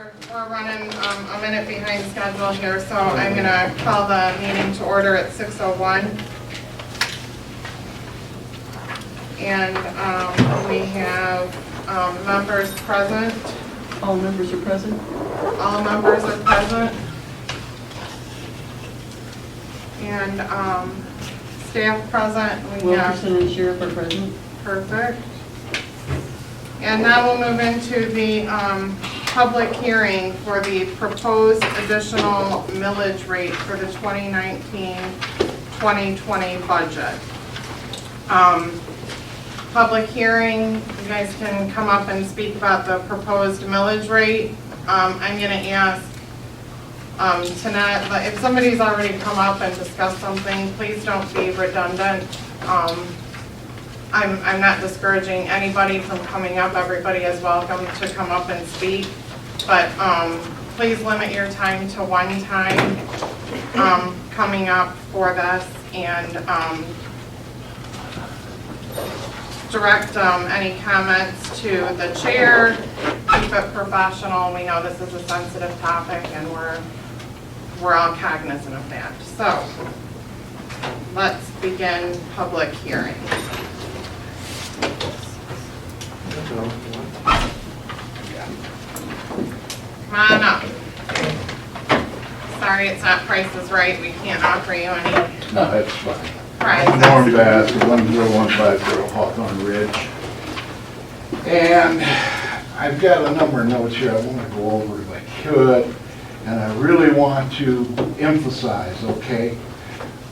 We're running a minute behind schedule here, so I'm going to call the meeting to order at 6:01. And we have members present. All members are present? All members are present. And staff present. We have Wilkerson and Sheriff are present. perfect. And now we'll move into the public hearing for the proposed additional millage rate for the 2019-2020 budget. Public hearing, you guys can come up and speak about the proposed millage rate. I'm going to ask tonight, if somebody's already come up and discussed something, please don't be redundant. I'm not discouraging anybody from coming up. Everybody is welcome to come up and speak, but please limit your time to one time coming up for this, and direct any comments to the chair. Keep it professional. We know this is a sensitive topic, and we're all cognizant of that. So let's begin public hearing. Come on up. Sorry, it's not Price is Right. We can't offer you any No, that's fine. prizes. Norm Bass, 10150 Hawthorne Ridge. And I've got a number of notes here I want to go over if I could, and I really want to emphasize, okay?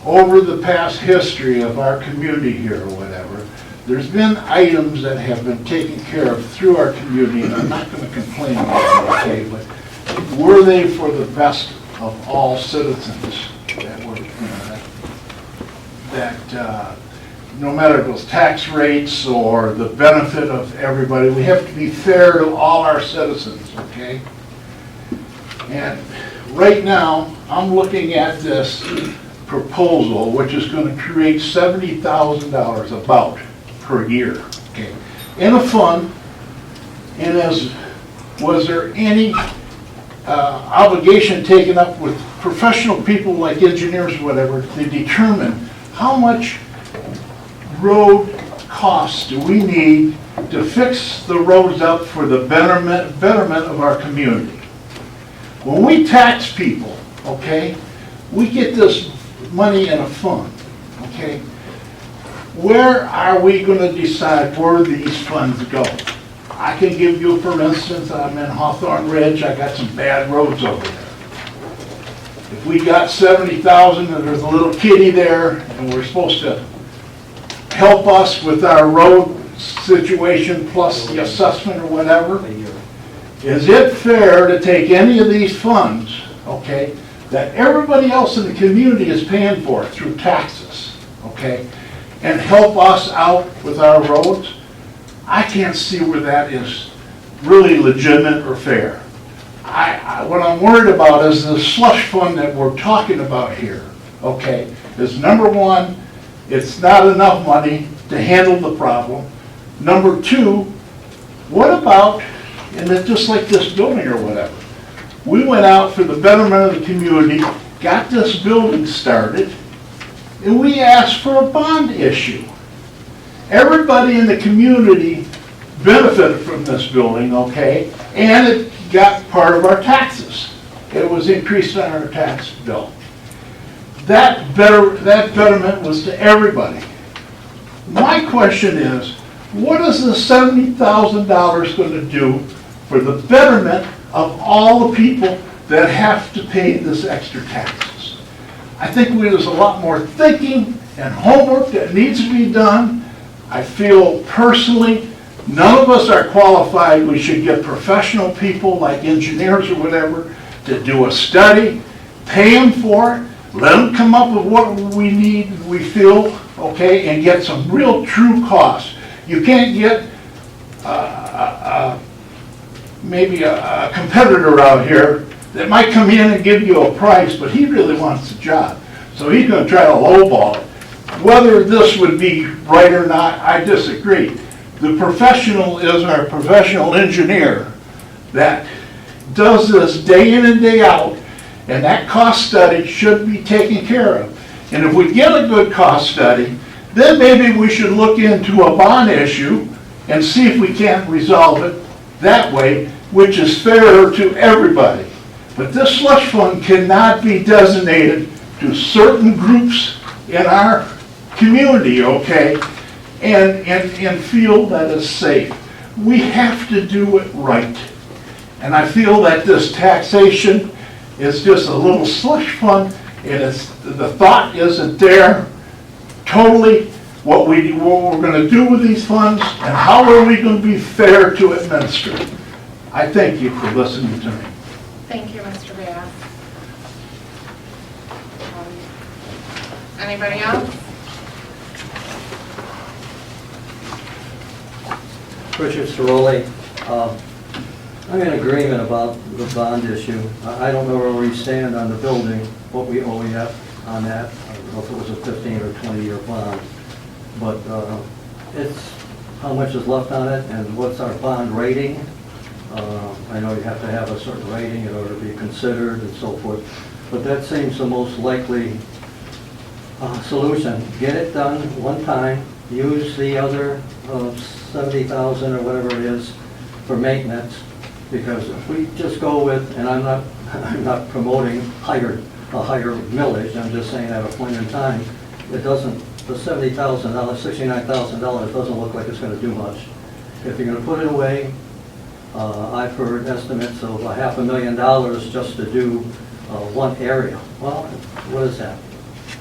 Over the past history of our community here or whatever, there's been items that have been taken care of through our community, and I'm not going to complain about them, okay, but were they for the best of all citizens that were, no matter if it was tax rates or the benefit of everybody, we have to be fair to all our citizens, okay? And right now, I'm looking at this proposal, which is going to create $70,000 about per year, okay, in a fund. And was there any obligation taken up with professional people like engineers or whatever to determine how much road costs do we need to fix the roads up for the betterment of our community? When we tax people, okay, we get this money in a fund, okay? Where are we going to decide where these funds go? I can give you, for instance, I'm in Hawthorne Ridge, I got some bad roads over there. If we got 70,000 and there's a little kitty there and we're supposed to help us with our road situation plus the assessment or whatever, is it fair to take any of these funds, okay, that everybody else in the community is paying for through taxes, okay, and help us out with our roads? I can't see where that is really legitimate or fair. What I'm worried about is the slush fund that we're talking about here, okay, is number one, it's not enough money to handle the problem. Number two, what about, and it's just like this building or whatever, we went out for the betterment of the community, got this building started, and we asked for a bond issue. Everybody in the community benefited from this building, okay, and it got part of our taxes. It was increased on our tax bill. That betterment was to everybody. My question is, what is the $70,000 going to do for the betterment of all the people that have to pay this extra taxes? I think there's a lot more thinking and homework that needs to be done. I feel personally, none of us are qualified. We should get professional people like engineers or whatever to do a study, pay them for it, let them come up with what we need, we feel, okay, and get some real true costs. You can't get maybe a competitor out here that might come in and give you a price, but he really wants the job. So he's going to try to lowball it. Whether this would be right or not, I disagree. The professional is our professional engineer that does this day in and day out, and that cost study should be taken care of. And if we get a good cost study, then maybe we should look into a bond issue and see if we can't resolve it that way, which is fairer to everybody. But this slush fund cannot be designated to certain groups in our community, okay, and feel that it's safe. We have to do it right. And I feel that this taxation is just a little slush fund, and the thought isn't there totally what we're going to do with these funds, and how are we going to be fair to administer. I thank you for listening to me. Thank you, Mr. Bass. Anybody else? Richard Ciroli. I'm in agreement about the bond issue. I don't know where we stand on the building, what we owe yet on that. I don't know if it was a 15 or 20-year bond, but it's how much is left on it and what's our bond rating. I know you have to have a certain rating in order to be considered and so forth, but that seems the most likely solution. Get it done one time, use the other 70,000 or whatever it is for maintenance, because if we just go with, and I'm not promoting a higher millage, I'm just saying at a point in time, it doesn't, the $70,000, $69,000 doesn't look like it's going to do much. If you're going to put it away, I've heard estimates of $500,000 just to do one area. Well, what is that?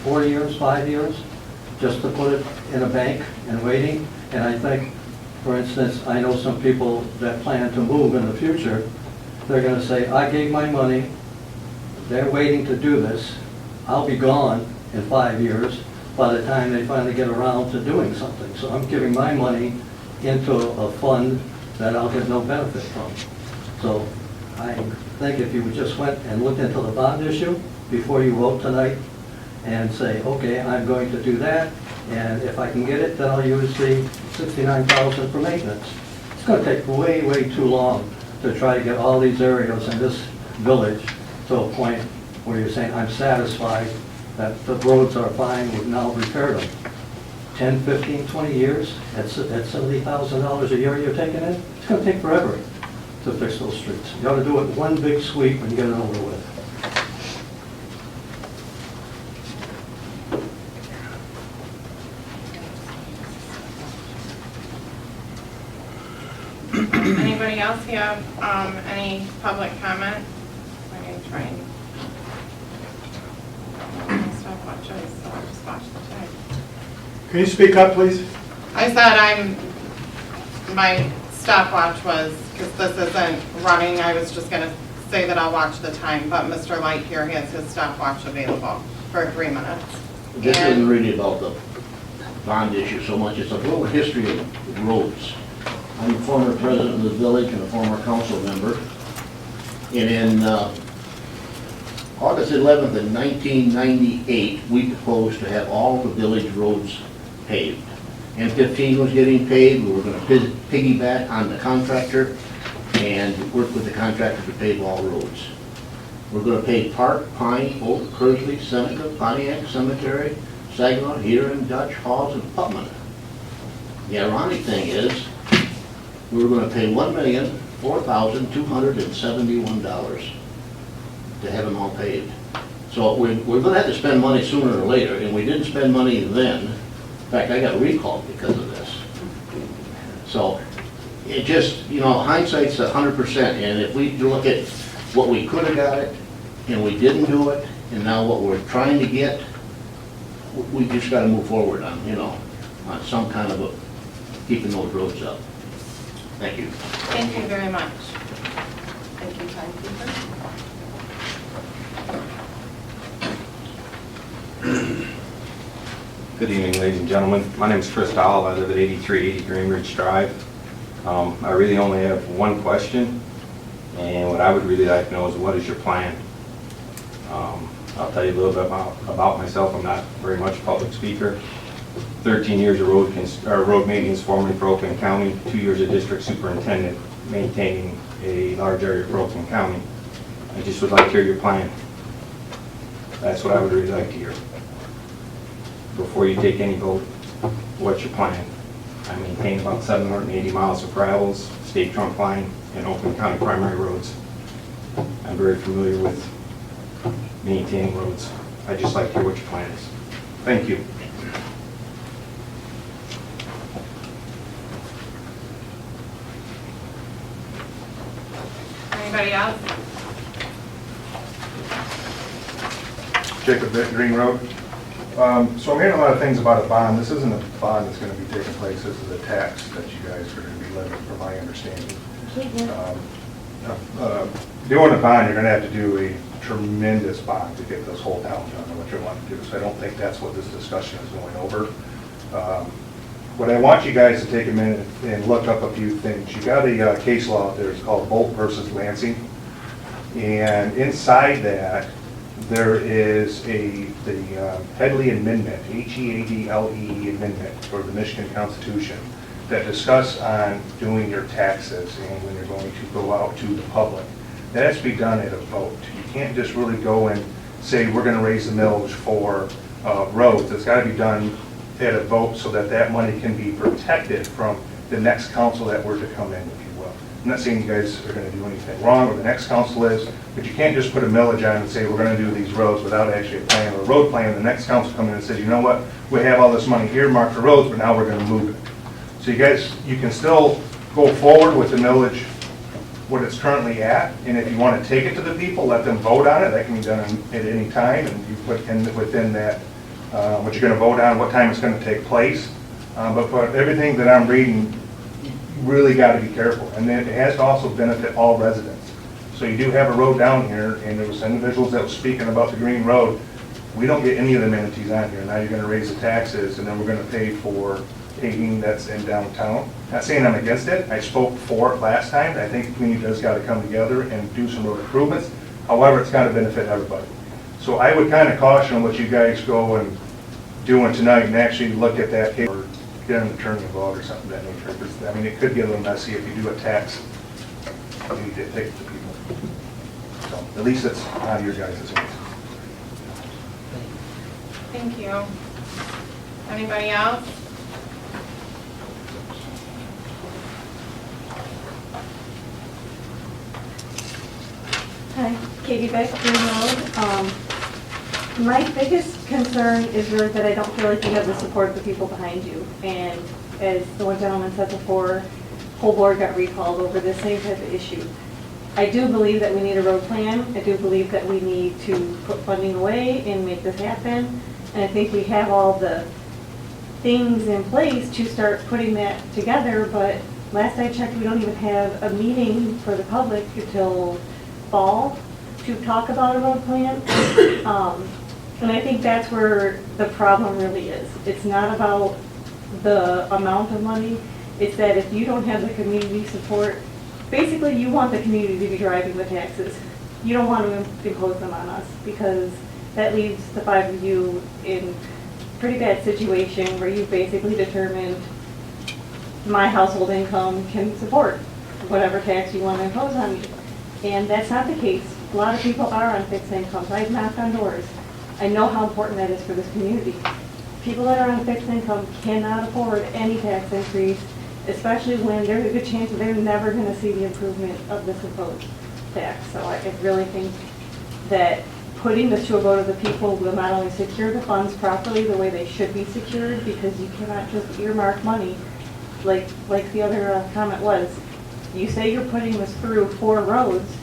4 years, 5 years, just to put it in a bank and waiting. And I think, for instance, I know some people that plan to move in the future. They're going to say, I gave my money, they're waiting to do this, I'll be gone in 5 years by the time they finally get around to doing something. So I'm giving my money into a fund that I'll get no benefit from. So I think if you just went and looked into the bond issue before you vote tonight and say, okay, I'm going to do that, and if I can get it, then I'll use the $69,000 for maintenance. It's going to take way, way too long to try to get all these areas in this village to a point where you're saying, I'm satisfied that the roads are fine, we've now repaired them. 10, 15, 20 years at $70,000 a year you're taking in, it's going to take forever to fix those streets. You ought to do it one big sweep and get it over with. Anybody else have any public comment? I'm going to try and stop watching, so I'll just watch the tape. Can you speak up, please? I said my stopwatch was, because this isn't running, I was just going to say that I'll watch the time, but Mr. Light here has his stopwatch available for 3 minutes. This And- isn't really about the bond issue so much, it's a little history of roads. I'm a former president of the village and a former council member. And in August 11th of 1998, we proposed to have all the village roads paved. M15 was getting paved, we were going to piggyback on the contractor and work with the contractor to pave all roads. We're going to pave Park, Pine, Oak, Kersley, Seneca, Pontiac, Cemetery, Saginaw, Huron, Dutch, Halls, and Putman. The ironic thing is, we were going to pay $1,004,271 to have them all paved. So we're going to have to spend money sooner or later, and we didn't spend money then. In fact, I got recalled because of this. So it just, hindsight's 100%, and if we look at what we could have got it, and we didn't do it, and now what we're trying to get, we just got to move forward on, on some kind of keeping those roads up. Thank you. Thank you very much. Thank you, timekeeper. Good evening, ladies and gentlemen. My name is Chris Dahl. I live at 8380 Greenridge Drive. I really only have one question, and what I would really like to know is what is your plan? I'll tell you a little bit about myself. I'm not very much a public speaker. 13 years of road maintenance formerly for Oakland County, 2 years of district superintendent maintaining a large area of Rockland County. I just would like to hear your plan. That's what I would really like to hear. Before you take any vote, what's your plan? I maintain about 780 miles of gravels, state trunk line, and Oakland County primary roads. I'm very familiar with maintaining roads. I'd just like to hear what your plan is. Thank you. Anybody else? Jacob Vitt, Green Road. So I'm hearing a lot of things about a bond. This isn't a bond that's going to be taking place. This is a tax that you guys are going to be levying, from my understanding. Doing a bond, you're going to have to do a tremendous bond to get this whole town done, what you want to do. So I don't think that's what this discussion is going over. What I want you guys to take a minute and look up a few things. You got a case law out there. It's called Bolt versus Lansing. And inside that, there is the Headley Amendment, Headle Amendment for the Michigan Constitution that discuss on doing your taxes and when you're going to go out to the public. That has to be done at a vote. You can't just really go and say, we're going to raise the millage for roads. It's got to be done at a vote so that that money can be protected from the next council that were to come in, if you will. I'm not saying you guys are going to do anything wrong, or the next council is, but you can't just put a millage on and say, we're going to do these roads without actually a plan or a road plan. The next council comes in and says, you know what, we have all this money earmarked for roads, but now we're going to move it. So you guys, you can still go forward with the millage, what it's currently at, and if you want to take it to the people, let them vote on it. That can be done at any time, and you put in within that what you're going to vote on, what time it's going to take place. But for everything that I'm reading, you really got to be careful, and then it has to also benefit all residents. So you do have a road down here, and there was individuals that was speaking about the Green Road. We don't get any of the amenities on here. Now you're going to raise the taxes, and then we're going to pay for paving that's in downtown. Not saying I'm against it. I spoke for it last time. I think the community does got to come together and do some road improvements. However, it's got to benefit everybody. So I would kind of caution what you guys go and doing tonight and actually look at that case or get an attorney involved or something of that nature. Because, I mean, it could get a little messy if you do a tax. You need to take it to people. So at least it's out of your guys' hands. Thank you. Anybody else? Hi, Katie Beck, Green Road. My biggest concern is really that I don't feel like you have the support of the people behind you. And as the one gentleman said before, whole board got recalled over the same type of issue. I do believe that we need a road plan. I do believe that we need to put funding away and make this happen. And I think we have all the things in place to start putting that together, but last I checked, we don't even have a meeting for the public until fall to talk about a road plan. And I think that's where the problem really is. It's not about the amount of money. It's that if you don't have the community support, basically you want the community to be driving the taxes. You don't want to impose them on us, because that leaves the five of you in a pretty bad situation where you've basically determined my household income can support whatever tax you want to impose on me. And that's not the case. A lot of people are on fixed incomes. I've knocked on doors. I know how important that is for this community. People that are on fixed income cannot afford any tax increase, especially when there's a good chance that they're never going to see the improvement of this imposed tax. So I really think that putting this to a vote of the people will not only secure the funds properly the way they should be secured, because you cannot just earmark money like the other comment was. You say you're putting this through 4 roads,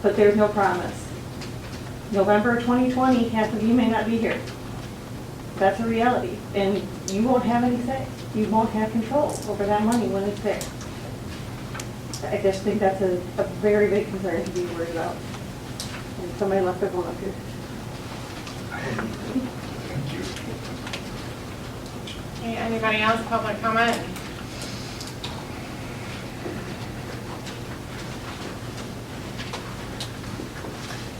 but there's no promise. November 2020, half of you may not be here. That's a reality, and you won't have any say. You won't have control over that money when it's there. I just think that's a very big concern to be worried about. And somebody left their phone up here. Okay, anybody else, public comment?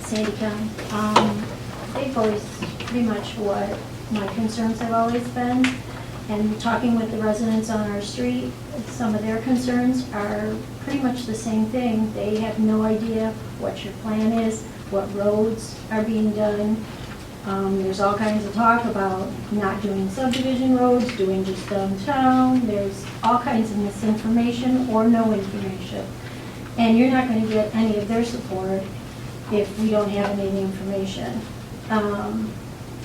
Sandy County. They voiced pretty much what my concerns have always been, And talking with the residents on our street, some of their concerns are pretty much the same thing. They have no idea what your plan is, what roads are being done. There's all kinds of talk about not doing subdivision roads, doing just downtown. There's all kinds of misinformation or no information. And you're not going to get any of their support if we don't have any of the information.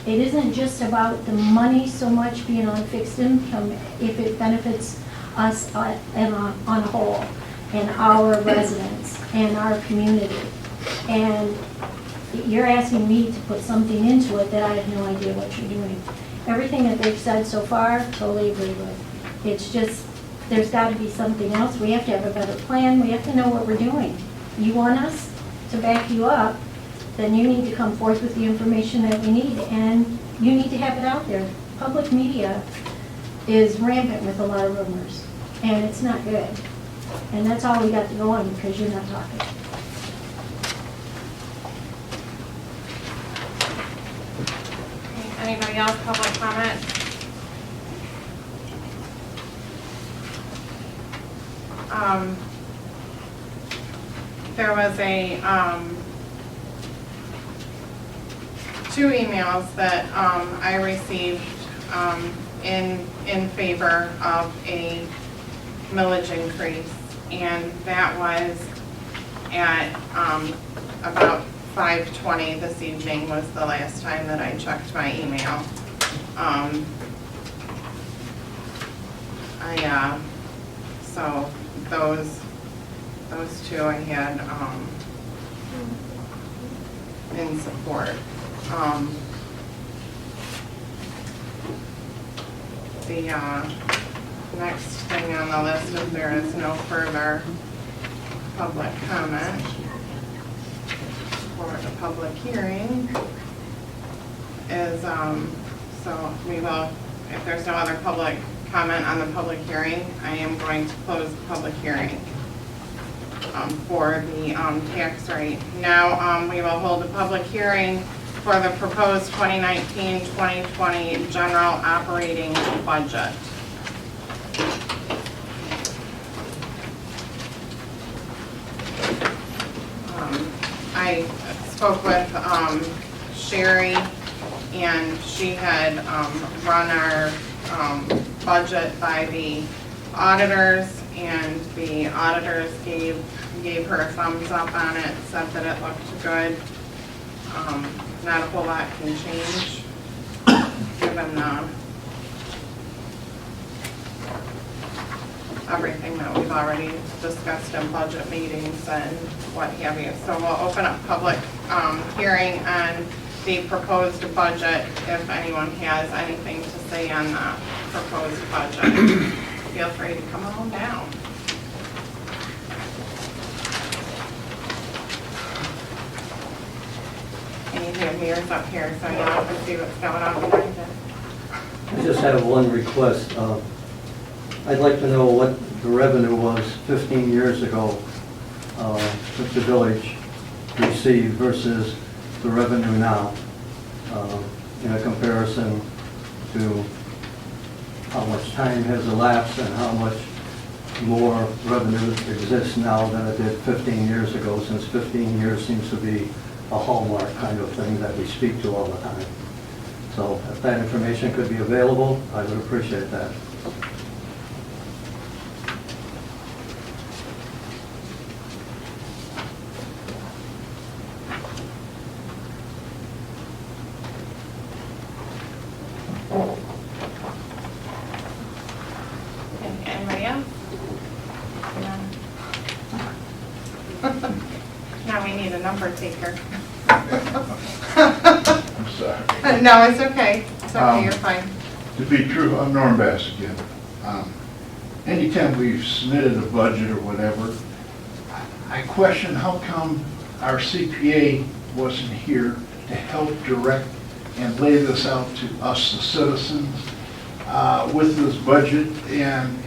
It isn't just about the money so much being on fixed income, if it benefits us on a whole, and our residents, and our community. And you're asking me to put something into it that I have no idea what you're doing. Everything that they've said so far, totally agree with. It's just, there's got to be something else. We have to have a better plan. We have to know what we're doing. You want us to back you up, then you need to come forth with the information that we need, and you need to have it out there. Public media is rampant with a lot of rumors, and it's not good. And that's all we got to go on because you're not talking. Anybody else, public comment? There was two emails that I received in favor of a millage increase, and that was at about 5:20 this evening was the last time that I checked my email. So those two I had in support. The next thing on the list, if there is no further public comment for the public hearing, is, so we will, if there's no other public comment on the public hearing, I am going to close the public hearing for the tax rate. Now we will hold a public hearing for the proposed 2019-2020 general operating budget. I spoke with Sherry, and she had run our budget by the auditors, and the auditors gave her a thumbs up on it, said that it looked good. Not a whole lot can change given everything that we've already discussed in budget meetings and what have you. So we'll open up public hearing on the proposed budget. If anyone has anything to say on the proposed budget, feel free to come on down. And you have mirrors up here so you can see what's going on behind it. I just have one request. I'd like to know what the revenue was 15 years ago that the village received versus the revenue now, in a comparison to how much time has elapsed and how much more revenue exists now than it did 15 years ago, since 15 years seems to be a hallmark kind of thing that we speak to all the time. So if that information could be available, I would appreciate that. Anybody else? No. Now we need a number taker. I'm sorry. No, it's okay. It's okay, you're fine. To be true, I'm Norm Bass again. Anytime we've submitted a budget or whatever, I question how come our CPA wasn't here to help direct and lay this out to us, the citizens, with this budget. And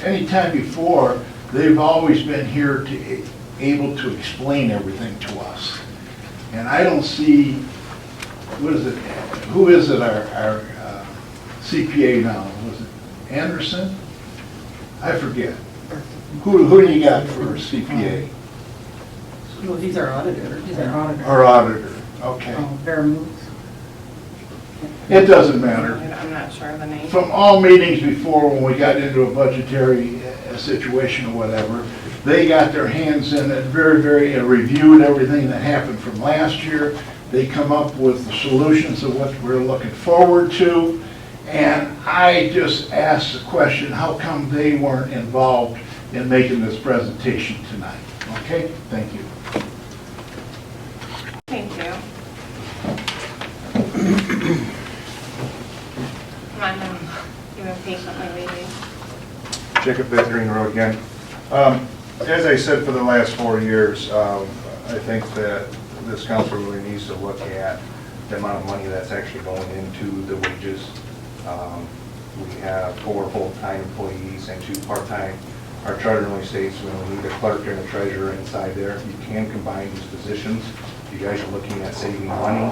any time before, they've always been here to able to explain everything to us. And I don't see, what is it, who is it, our CPA now? Was it Anderson? I forget. Who do you got for CPA? Well, he's our auditor. He's our auditor. Our auditor, okay. Vermouth. It doesn't matter. I'm not sure of the name. From all meetings before, when we got into a budgetary situation or whatever, they got their hands in it, reviewed everything that happened from last year. They come up with the solutions of what we're looking forward to. And I just asked the question, how come they weren't involved in making this presentation tonight? Okay, thank you. Thank you. Come on, you've been patiently waiting. Jacob Vitt, Green Road again. As I said for the last 4 years, I think that this council really needs to look at the amount of money that's actually going into the wages. We have 4 full-time employees and 2 part-time. Our charter only states we need a clerk and a treasurer inside there. You can combine these positions. You guys are looking at saving money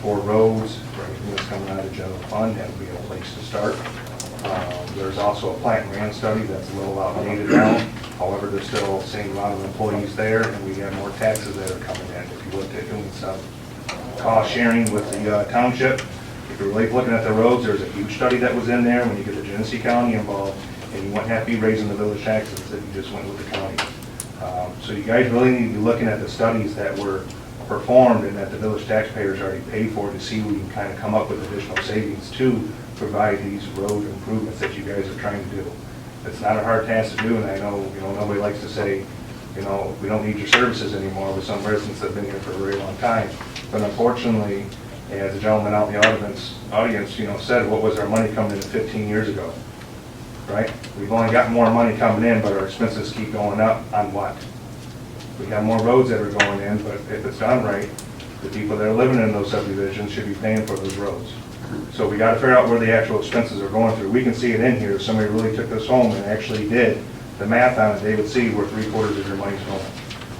for roads, for anything that's coming out of the general fund. That would be a place to start. There's also a plant and land study that's a little outdated now. However, there's still the same amount of employees there, and we have more taxes that are coming in. If you look at doing some cost sharing with the township, if you're really looking at the roads, there's a huge study that was in there when you get the Genesee County involved, and you wouldn't have to be raising the village taxes if you just went with the county. So you guys really need to be looking at the studies that were performed and that the village taxpayers already paid for to see where you can kind of come up with additional savings to provide these road improvements that you guys are trying to do. It's not a hard task to do, and I know, nobody likes to say, we don't need your services anymore with some residents that have been here for a very long time. But unfortunately, as the gentleman out in the audience, said, what was our money coming in 15 years ago, right? We've only got more money coming in, but our expenses keep going up on what? We have more roads that are going in, but if it's done right, the people that are living in those subdivisions should be paying for those roads. So we got to figure out where the actual expenses are going through. We can see it in here. If somebody really took this home and actually did the math on it, they would see where 3/4 of your money's going.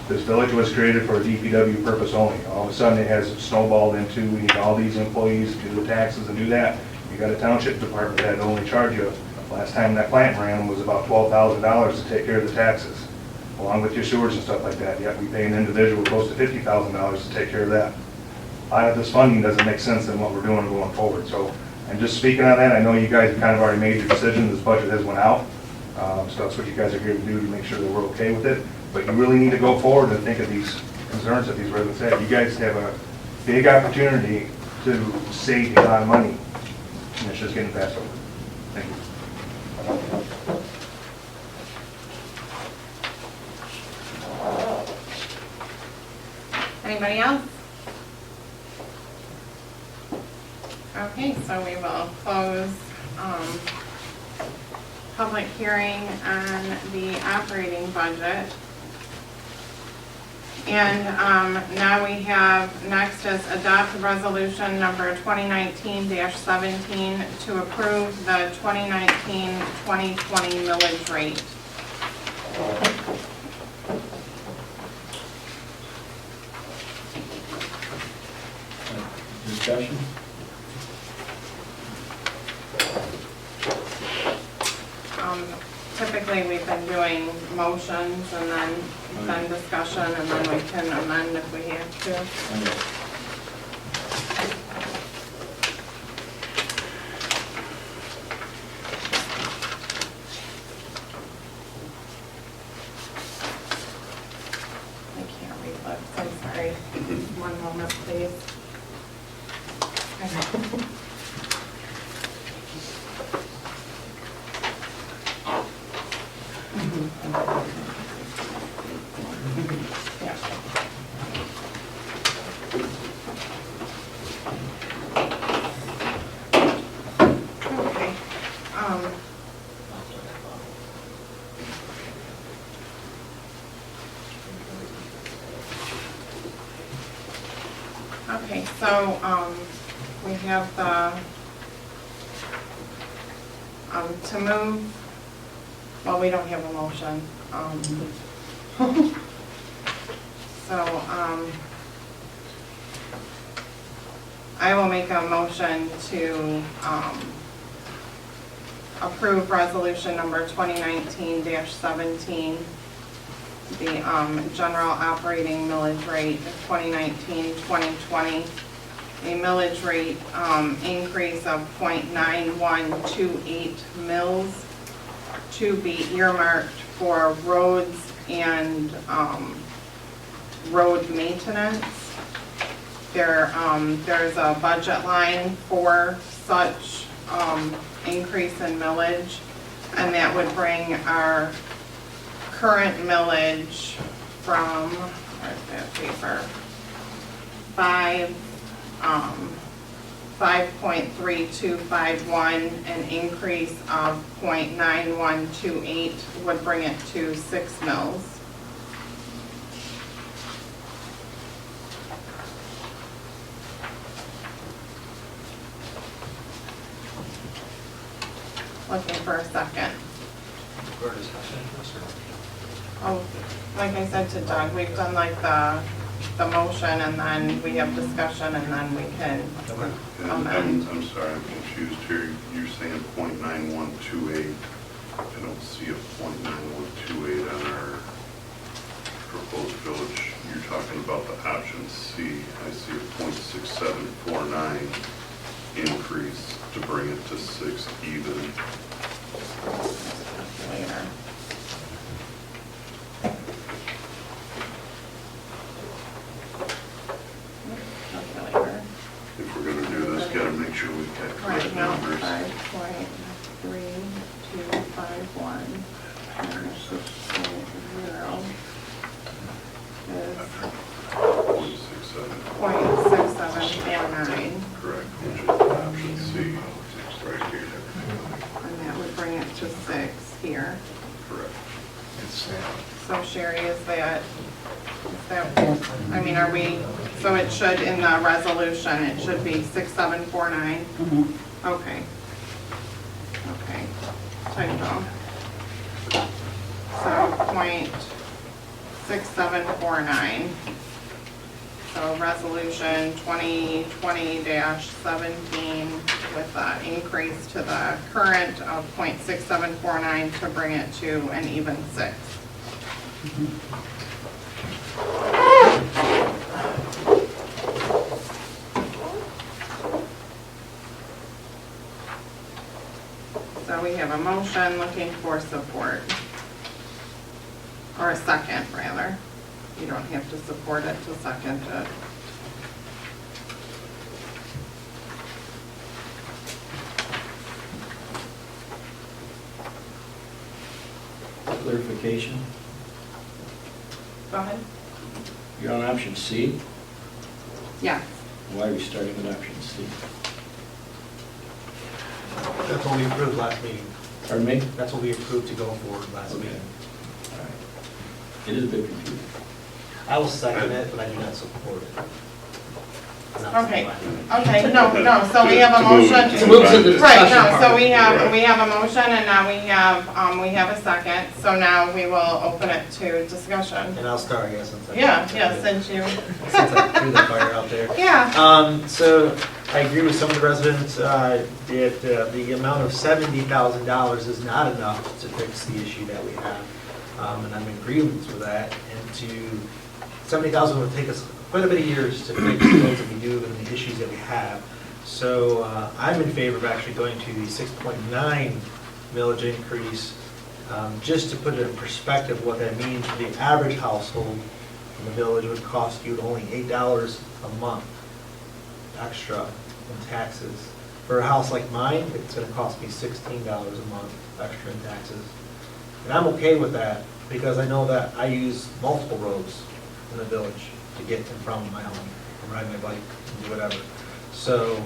This village was created for a DPW purpose only. All of a sudden, it has snowballed into, we need all these employees to do the taxes and do that. You got a township department that only charge you, last time that plant ran was about $12,000 to take care of the taxes, along with your sewers and stuff like that. Yet we pay an individual close to $50,000 to take care of that. Out of this funding doesn't make sense in what we're doing going forward. So I'm just speaking on that. I know you guys have kind of already made your decision. This budget has went out. So that's what you guys are here to do, to make sure that we're okay with it. But you really need to go forward and think of these concerns that these residents have. You guys have a big opportunity to save a lot of money, and it's just getting passed over. Thank you. Anybody else? Okay, so we will close public hearing on the operating budget. And now we have, next is adopt resolution number 2019-17 to approve the 2019-2020 millage rate. Discussion? Typically, we've been doing motions and then discussion, and then we can amend if we have to. I can't read lips, I'm sorry. 1 moment, please. Okay, so, we have the, to move, well, we don't have a motion. So, I will make a motion to, approve resolution number 2019-17, the general operating millage rate of 2019-2020, a millage rate increase of .9128 mils to be earmarked for roads and road maintenance. There's a budget line for such increase in millage, and that would bring our current millage from, where's that paper? 5.3251, an increase of .9128 would bring it to 6 mils. Looking for a second. Oh, like I said to Doug, we've done like the motion, and then we have discussion, and then we can amend. I'm sorry, I'm confused here. You're saying .9128. I don't see a .9128 on our proposed village. You're talking about the option C. I see a .6749 increase to bring it to 6 even. Later. Calculator. If we're gonna do this, gotta make sure we got Right correct now, numbers. 5.3251 minus 6.0 is .6749. Correct, which is option C, right here. And that would bring it to 6 here. Correct. So Sherry, is that, I mean, are we, so it should, in the resolution, it should be 6749? Okay. Okay, typo. So .6749. So resolution 2020-17 with an increase to the current of .6749 to bring it to an even 6. So we have a motion looking for support. Or a second, rather. You don't have to support it to second it. Clarification, Go ahead. you're on option C. Yeah. Why are we starting with option C? That's what we approved last meeting. Pardon me? That's what we approved to go forward last Okay. meeting. All right. It is a bit confusing. I will second it, but I do not support it. Not Okay, support okay, no, so we have a To move- motion. to move to the Right, discussion no, part. so we have a motion, and now we have a second, so now we will open it to discussion. And I'll start, I guess, since I. Yeah, since you, Since I threw the fire out there. yeah, So I agree with some of the residents that the amount of $70,000 is not enough to fix the issue that we have. And I'm in agreement with that. And $70,000 would take us quite a bit of years to fix the roads that we do and the issues that we have. So I'm in favor of actually going to the 6.9 millage increase, just to put it in perspective what that means for the average household in the village. Would cost you only $8 a month extra in taxes. For a house like mine, it's going to cost me $16 a month extra in taxes. And I'm okay with that because I know that I use multiple roads in the village to get in from my home, and ride my bike, and do whatever. So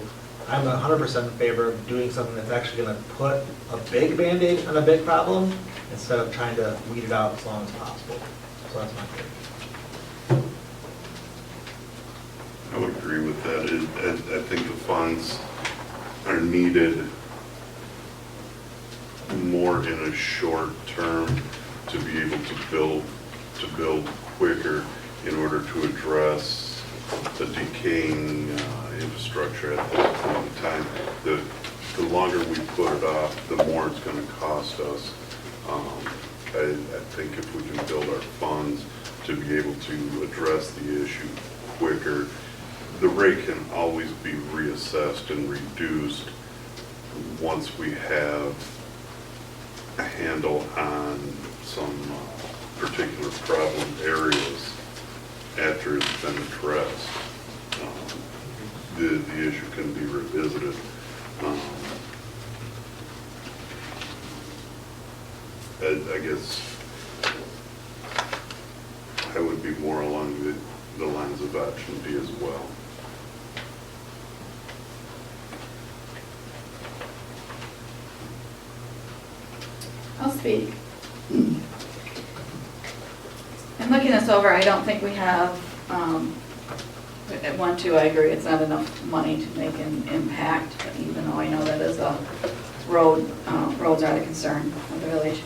I'm 100% in favor of doing something that's actually going to put a big Band-Aid on a big problem instead of trying to weed it out as long as possible. So that's my opinion. I would agree with that. I think the funds are needed more in a short term to be able to build quicker in order to address the decaying infrastructure at this point in time. The the longer we put it off, the more it's gonna cost us. I think if we can build our funds to be able to address the issue quicker, the rate can always be reassessed and reduced once we have a handle on some particular problem areas after it's been addressed. The issue can be revisited. I guess I would be more along the lines of option B as well. I'll speak. In looking this over, I don't think we have, at 1-2, I agree, it's not enough money to make an impact, even though I know that is a roads are the concern of the village.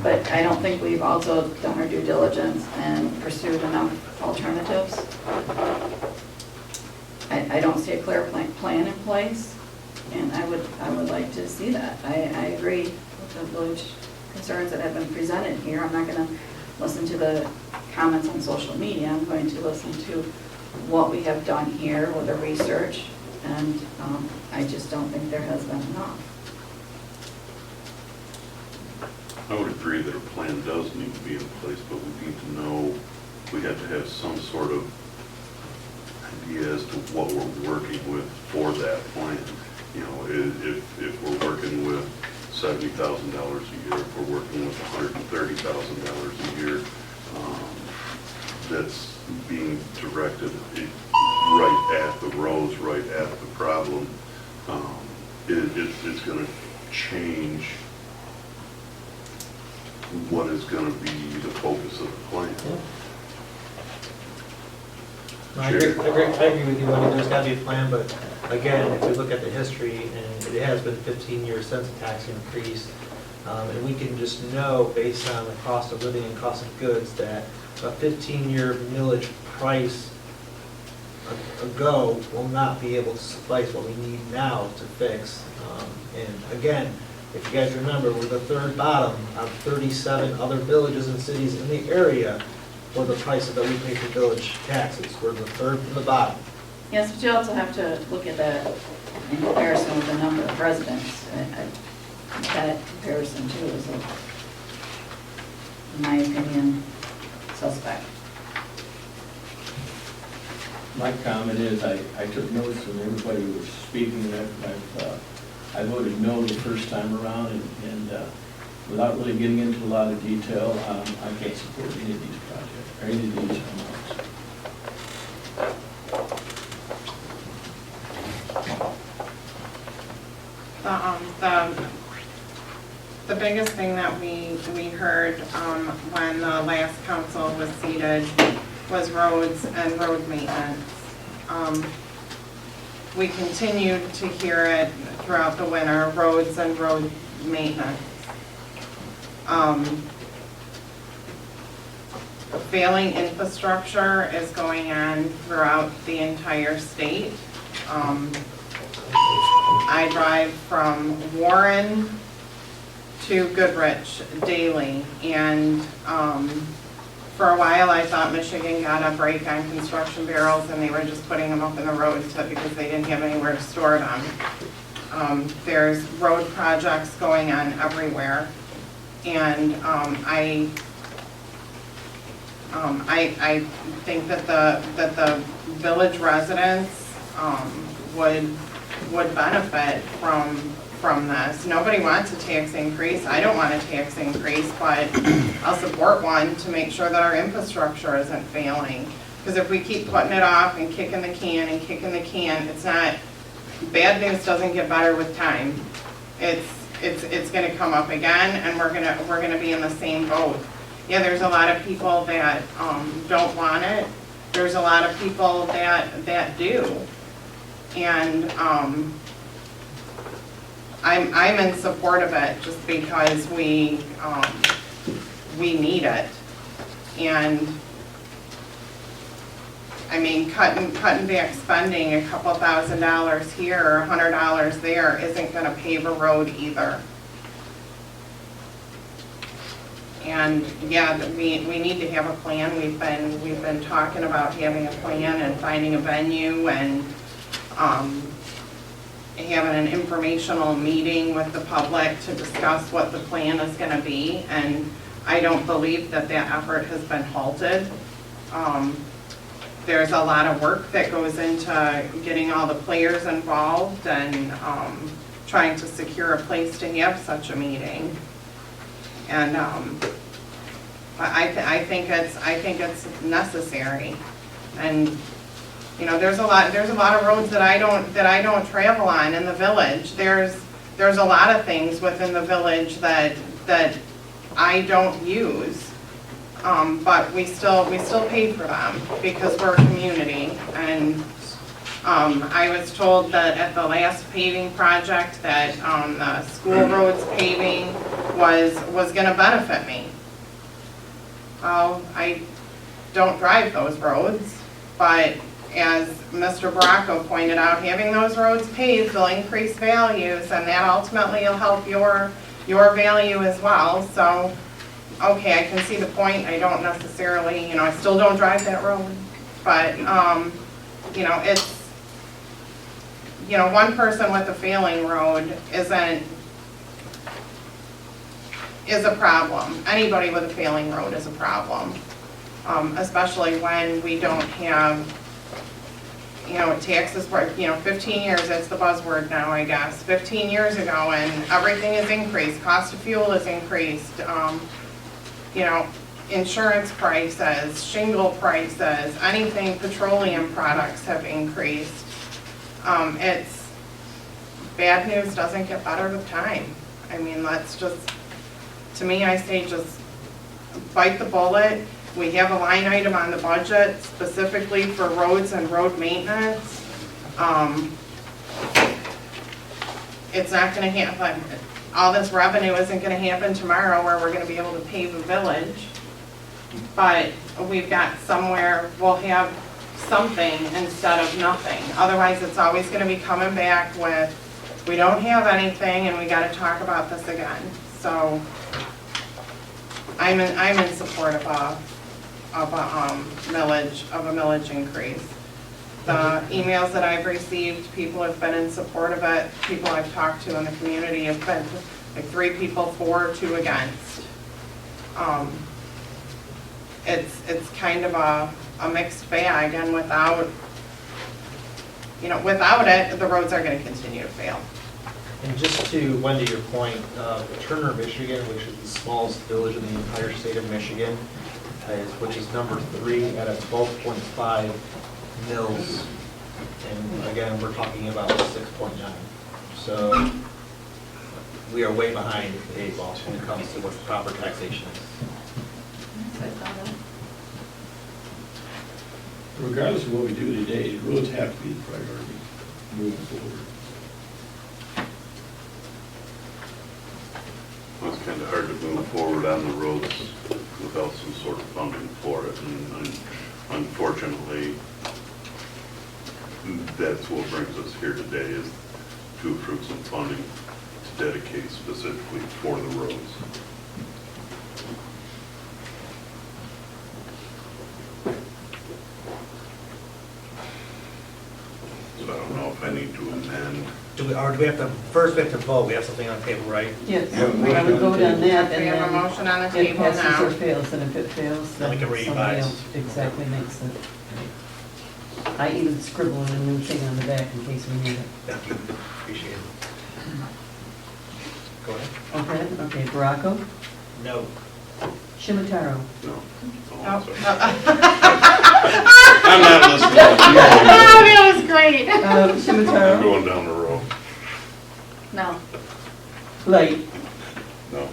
But I don't think we've also done our due diligence and pursued enough alternatives. I don't see a clear plan in place, and I would like to see that. I agree with the village concerns that have been presented here. I'm not going to listen to the comments on social media. I'm going to listen to what we have done here with the research, and I just don't think there has been enough. I would agree that a plan does need to be in place, but we need to know, we have to have some sort of idea as to what we're working with for that plan. You know, if we're working with $70,000 a year, if we're working with $130,000 a year, that's being directed right at the roads, right at the problem, it's going to change what is going to be the focus of the plan. I agree with you. I mean, there's got to be a plan, but again, if we look at the history, and it has been 15 years since the tax increase, and we can just know based on the cost of living and cost of goods that a 15-year millage price ago will not be able to suffice what we need now to fix. And again, if you guys remember, we're the third bottom of 37 other villages and cities in the area for the prices that we pay for village taxes. We're the third from the bottom. Yes, but you also have to look at that in comparison with the number of residents. That comparison too is, in my opinion, suspect. My comment is, I took notes from everybody who was speaking, that I voted no the first time around, and without really getting into a lot of detail, I can't support any of these projects, or any of these amounts. The biggest thing that we heard when the last council was seated was roads and road maintenance. We continued to hear it throughout the winter, roads and road maintenance. Failing infrastructure is going on throughout the entire state. I drive from Warren to Goodrich daily, and for a while I thought Michigan got a break on construction barrels and they were just putting them up in the road because they didn't have anywhere to store them. There's road projects going on everywhere, and I think that the village residents would benefit from this. Nobody wants a tax increase. I don't want a tax increase, but I'll support one to make sure that our infrastructure isn't failing. Because if we keep putting it off and kicking the can and kicking the can, it's not, bad news doesn't get better with time. It's gonna come up again, and we're gonna be in the same boat. Yeah, there's a lot of people that don't want it. There's a lot of people that do. And I'm in support of it just because we need it. And I mean, cutting back spending a couple $1,000s here or $100 there isn't gonna pave a road either. And yeah, we need to have a plan. We've been talking about having a plan and finding a venue and having an informational meeting with the public to discuss what the plan is gonna be. And I don't believe that effort has been halted. There's a lot of work that goes into getting all the players involved and trying to secure a place to have such a meeting. And I think it's necessary. And you know, there's a lot of roads that I don't travel on in the village. There's a lot of things within the village that I don't use, but we still pay for them because we're a community. And I was told that at the last paving project that the school roads paving was going to benefit me. Well, I don't drive those roads, but as Mr. Baracco pointed out, having those roads paved will increase values, and that ultimately will help your value as well. So, okay, I can see the point. I don't necessarily, you know, I still don't drive that road, but you know, it's, you know, one person with a failing road is a problem. Anybody with a failing road is a problem, especially when we don't have, you know, taxes for, you know, 15 years, that's the buzzword now, I guess. 15 years ago, and everything is increased. Cost of fuel is increased. You know, insurance prices, shingle prices, anything petroleum products have increased. It's, bad news doesn't get better with time. I mean, let's just, to me, I say just bite the bullet. We have a line item on the budget specifically for roads and road maintenance. It's not gonna happen, all this revenue isn't gonna happen tomorrow where we're gonna be able to pave a village. But we've got somewhere, we'll have something instead of nothing. Otherwise, it's always gonna be coming back with, we don't have anything and we gotta talk about this again. So I'm in support of a millage increase. The emails that I've received, people have been in support of it. People I've talked to in the community have been like 3 people for, 2 against. It's kind of a mixed bag, and without it, the roads are going to continue to fail. And just to, Wendy, your point, Turner, Michigan, which is the smallest village in the entire state of Michigan, which is number 3 at a 12.5 mils. And again, we're talking about 6.9. So we are way behind the 8 ball when it comes to what the proper taxation is. Regardless of what we do today, roads have to be the priority moving forward. Well, it's kind of hard to move forward on the roads without some sort of funding for it, and unfortunately, that's what brings us here today, is to approve some funding to dedicate specifically for the roads. So I don't know if I need to amend. Do we have to, first we have to vote, we have something on the table, right? Yes, I would vote on that, We and have a then motion on the it table passes now. or fails, and if it fails, Then we then can somebody revise. else exactly makes it. I even scribble in a new thing on the back in case we need it. Thank you, appreciate it. Go ahead. Okay, Baracco, No. Shimataro, No. Oh, I'm sorry. oh. I'm not listening. Oh, that was great. I'm Shimataro, going down the road. No. Light, No.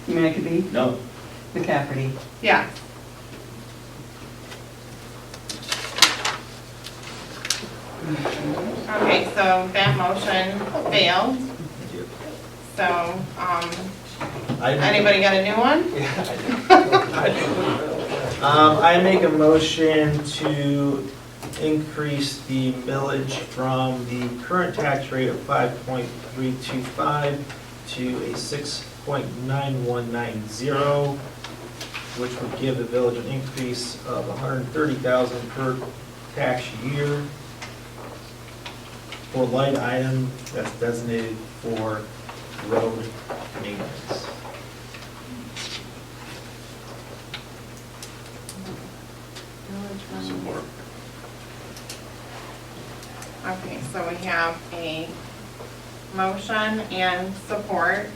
McAbey, No. McCafferty. Yes. Okay, so that motion failed. Thank you. So, anybody got a new one? Yeah, I do. I make a motion to increase the millage from the current tax rate of 5.325 to a 6.9190, which would give the village an increase of $130,000 per tax year for line item that's designated for road maintenance. Support. Okay, so we have a motion and support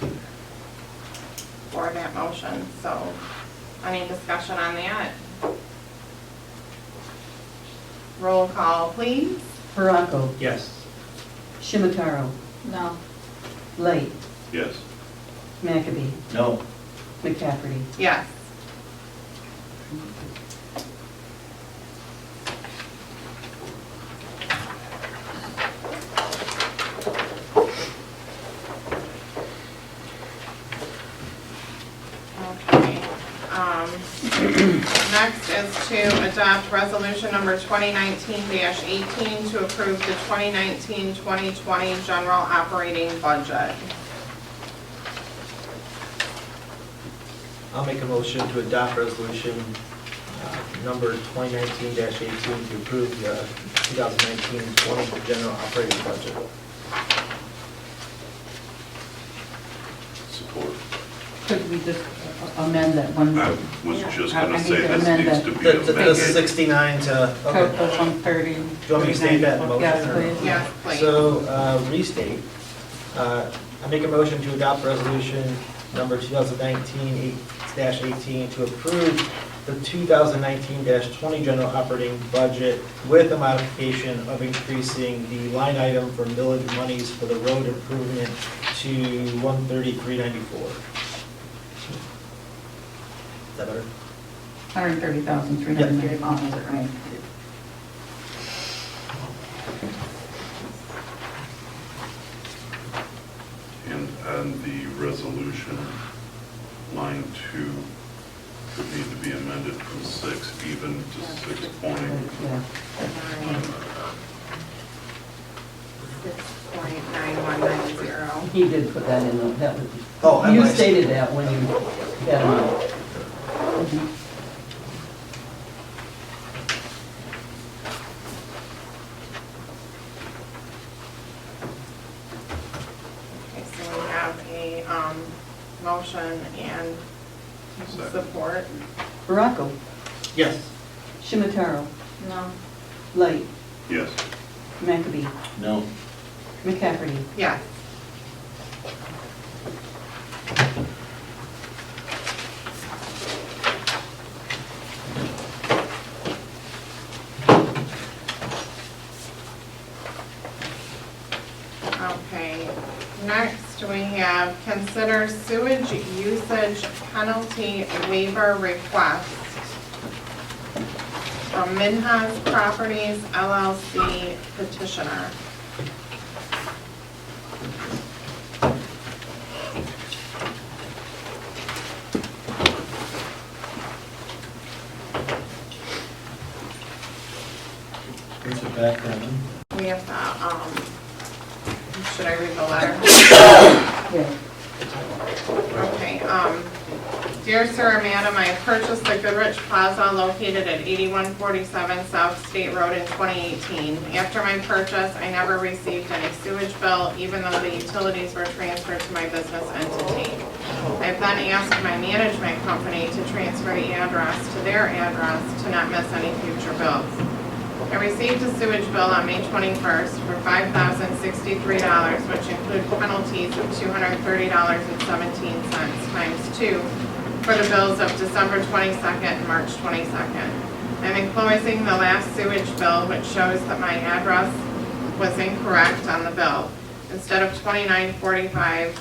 for that motion. So any discussion on that? Roll call, please. Baraco, Yes. Shimataro, No. Light, Yes. McAbey, No. McCafferty. Yes. Okay. Next is to adopt resolution number 2019-18 to approve the 2019-2020 general operating budget. I'll make a motion to adopt resolution number 2019-18 to approve the 2019-20 general operating budget. Support. Could we just amend that one? I was just gonna I say need to this amend needs that. to be The amended. 69 to, okay. The 130. Do you want me to state that in motion? Yes, or- please. Yes, please. So, restate. I make a motion to adopt resolution number 2019-18 to approve the 2019-20 general operating budget with a modification of increasing the line item for millage monies for the road improvement to 133.94. Is that better? 130,335, right? And on the resolution, line 2 could need to be amended from 6 even to 6 point. Yeah. 6.9190. He did put that in, that was, Oh, I you lied. stated that when you had him on. Okay, so we have a motion and Second. support. Baraco, Yes. Shimataro, No. Light, Yes. McAbey, No. McCafferty. Yes. Okay, next we have consider sewage usage penalty waiver request from Minhas Properties LLC petitioner. What's the background? We have the, should I read the letter? Yeah. Okay, dear sir or madam, I have purchased the Goodrich Plaza located at 8147 South State Road in 2018. After my purchase, I never received any sewage bill, even though the utilities were transferred to my business entity. I've then asked my management company to transfer the address to their address to not miss any future bills. I received a sewage bill on May 21st for $5,063, which include penalties of $230.17 times 2 for the bills of December 22nd and March 22nd. I'm enclosing the last sewage bill, which shows that my address was incorrect on the bill. Instead of 2945,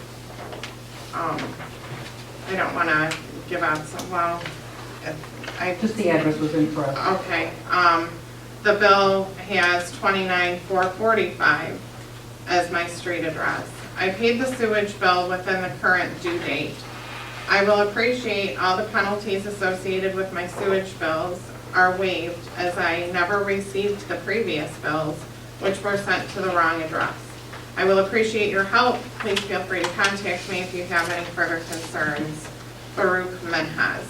I don't want to give out some, well, Just the address was incorrect. okay, the bill has 29445 as my street address. I paid the sewage bill within the current due date. I will appreciate all the penalties associated with my sewage bills are waived, as I never received the previous bills, which were sent to the wrong address. I will appreciate your help. Please feel free to contact me if you have any further concerns. Baruch Minhas.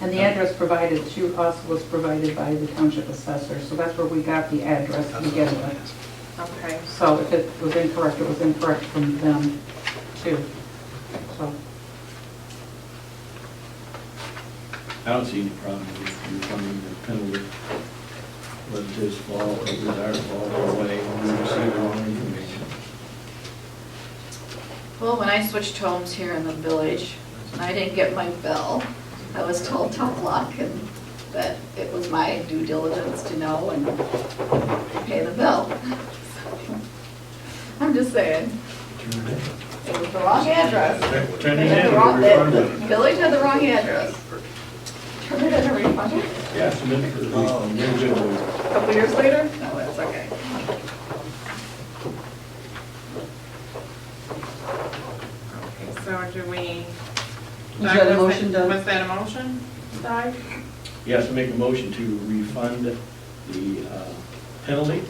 And the address provided to us was provided by the township assessor, so that's where we got the address to begin with. Okay. So if it was incorrect from them too. So, I don't see any problem with refunding the penalty, whether it's his fault or it was our fault or whatever, we received the wrong information. Well, when I switched homes here in the village, and I didn't get my bill, I was told tough luck and that it was my due diligence to know and pay the bill. I'm just saying. It was the wrong address. Turn They it had in, the wrong- refund The it. village had the wrong address. Turn it in and refund it? Yeah, submit for the refund, they're good with it. A couple years later? No, that's okay. Okay, so do we? Was that a motion, Doug? Was that a motion, Doug? Yes, I make a motion to refund the penalty,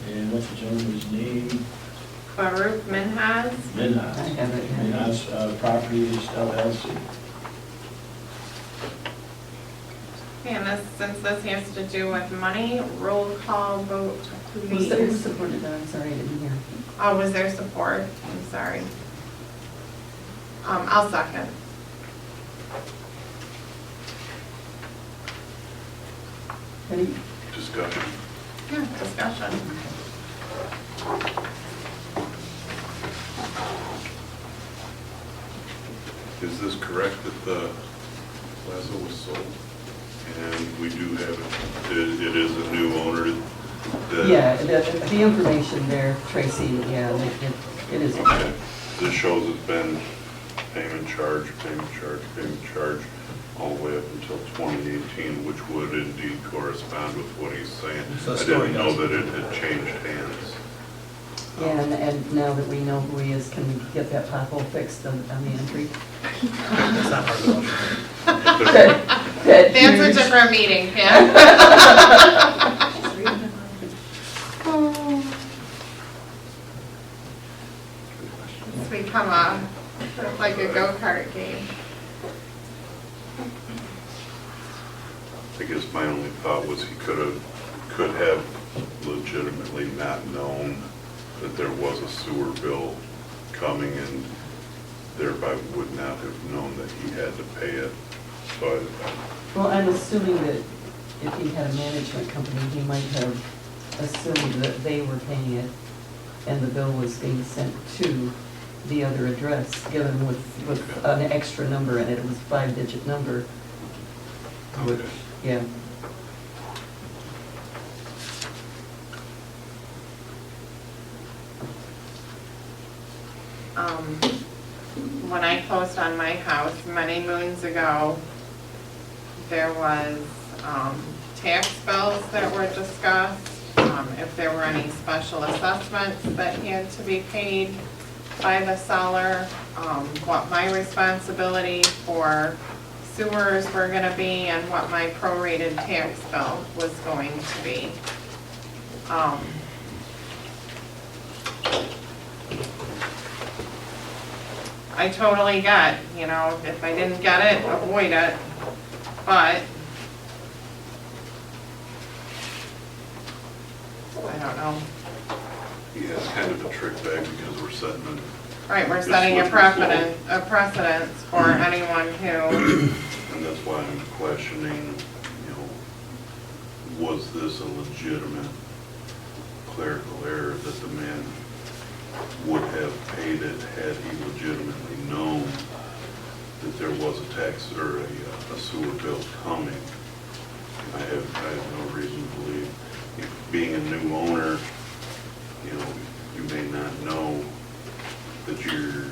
and what's the gentleman's name? Baruch Minhas. Minhas. I have it here. Minhas Properties LLC. And this, since this has to do with money, roll call vote, Was there please. supported that? I'm sorry, I didn't hear. Oh, was there support? I'm sorry. I'll second. Any, Discussion. Yeah, discussion. Is this correct that the plaza was sold? And we do have, it is a new owner that... yeah, the information there, Tracy, yeah, it is. Okay. This shows it's been payment charge, all the way up until 2018, which would indeed correspond with what he's saying. So I story didn't know does. that it had changed hands. Yeah, and now that we know who he is, can we get that pothole fixed on the entry? That's not part of the motion. That's That's a different meeting, Pam. It's become like a go-kart game. I guess my only thought was he could have legitimately not known that there was a sewer bill coming and thereby would not have known that he had to pay it. So Well, I'm assuming that if he had a management company, he might have assumed that they were paying it and the bill was being sent to the other address, given with an extra number in it. It was a 5-digit number, which, Okay. yeah. When I closed on my house many moons ago, there was tax bills that were discussed, if there were any special assessments that had to be paid by the seller, what my responsibility for sewers were gonna be, and what my prorated tax bill was going to be. I totally get, if I didn't get it, avoid it, but I don't know. yeah, it's kind of a trick bag because we're setting a Right, we're It's setting a slippery precedence for anyone who, and that's why I'm questioning, was this a legitimate clerical error that the man would have paid it had he legitimately known that there was a tax or a sewer bill coming? I have no reason to believe, being a new owner, you may not know that you're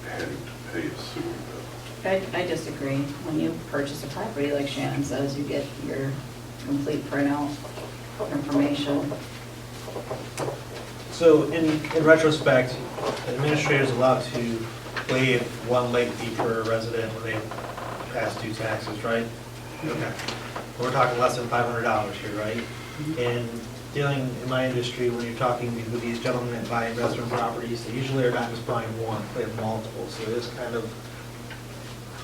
having to pay a sewer bill. I disagree. When you purchase a property, like Shannon says, you get your complete printout information. So in retrospect, the administrator is allowed to waive one late fee per resident when they pass due taxes, right? Okay. We're talking less than $500 here, right? And dealing in my industry, when you're talking with these gentlemen that buy investment properties, they usually are not just buying one, they have multiple. So it is kind of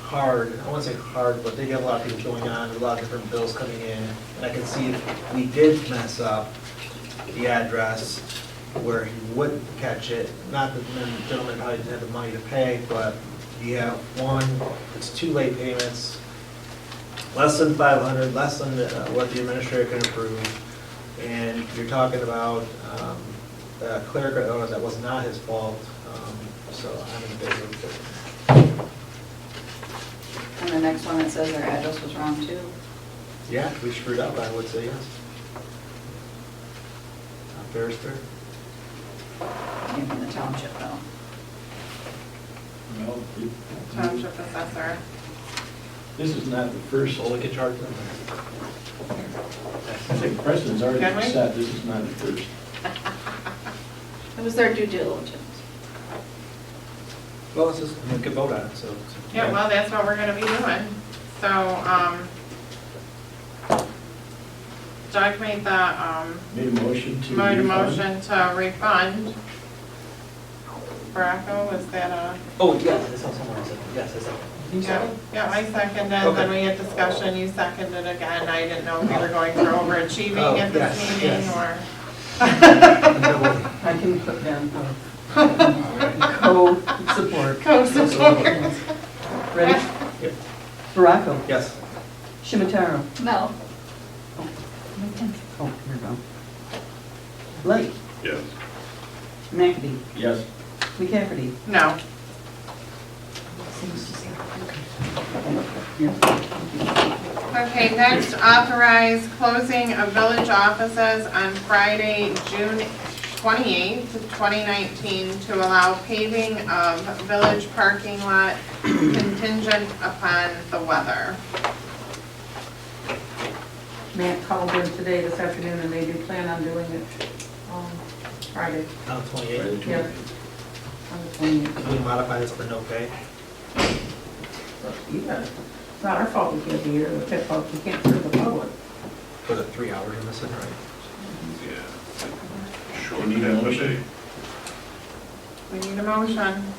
hard, I wouldn't say hard, but they get a lot of things going on, a lot of different bills coming in. And I can see if we did mess up the address where he would catch it, not that the gentleman probably didn't have the money to pay, but you have one, it's 2 late payments, less than 500, less than what the administrator can approve. And you're talking about clerical errors, that was not his fault, so I'm in favor of it. And the next one that says our address was wrong too. Yeah, we screwed up, I would say yes. Fair is fair. You mean the township though. No, Township assessor. this is not the first, So we can charge them. I think precedent's already Can we? been set, this is not the first. It was their due diligence. Well, it's just, we could vote on it, so. Yeah, well, that's what we're gonna be doing. So, Doug made the, Made a motion to. made a refund. motion to refund. Baraco, was that a? Oh, yes, that's someone else, yes, that's Yeah, yeah, I seconded, then Okay. we had discussion, you seconded again. I didn't know if we were going for overachieving Oh, at this yes, meeting, yes. or. I can put down co-support. Co-support. Ready? Yep. Baraco, Yes. Shimataro. No. Oh, here we go. Blake, Yes. McAdie, Yes. McCafferty. No. Okay, next, authorize closing of village offices on Friday, June 28th, 2019, to allow paving of village parking lot contingent upon the weather. Matt called in today, this afternoon, and they do plan on doing it Friday, On 28. yeah, on the 28th. Can we modify this for no pay? Yeah, it's not our fault we can't be here, it's their fault we can't serve the public. For the 3 hours we're missing, right? Yeah. Short half a day. We need a motion.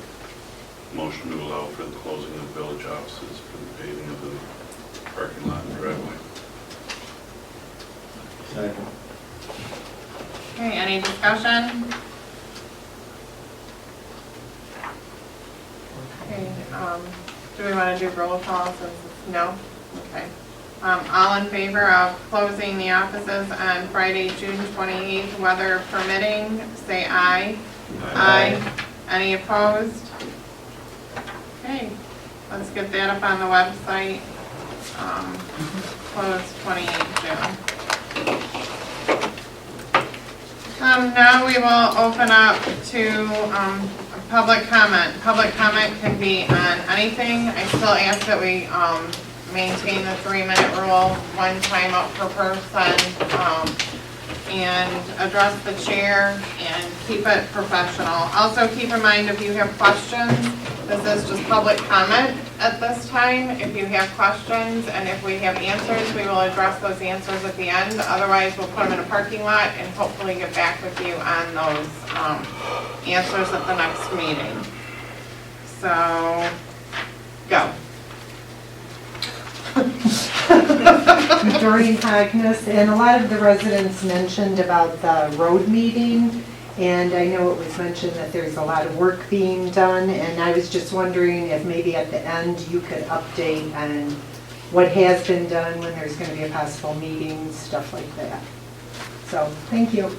Motion to allow for the closing of village offices for the paving of the parking lot and driveway. Second. Okay, any discussion? Okay, do we want to do roll call since, no? Okay. All in favor of closing the offices on Friday, June 28th, weather permitting, say aye. Aye. Any opposed? Okay, let's get that up on the website. Closed 28th June. Now we will open up to public comment. Public comment can be on anything. I still ask that we maintain the 3-minute rule, 1 time up per person, and address the chair and keep it professional. Also keep in mind, if you have questions, this is just public comment at this time. If you have questions and if we have answers, we will address those answers at the end. Otherwise, we'll put them in a parking lot and hopefully get back with you on those answers at the next meeting. So, go. Doreen Hagnes, and a lot of the residents mentioned about the road meeting, and I know it was mentioned that there's a lot of work being done, and I was just wondering if maybe at the end you could update on what has been done, when there's going to be a possible meeting, stuff like that. So, thank you.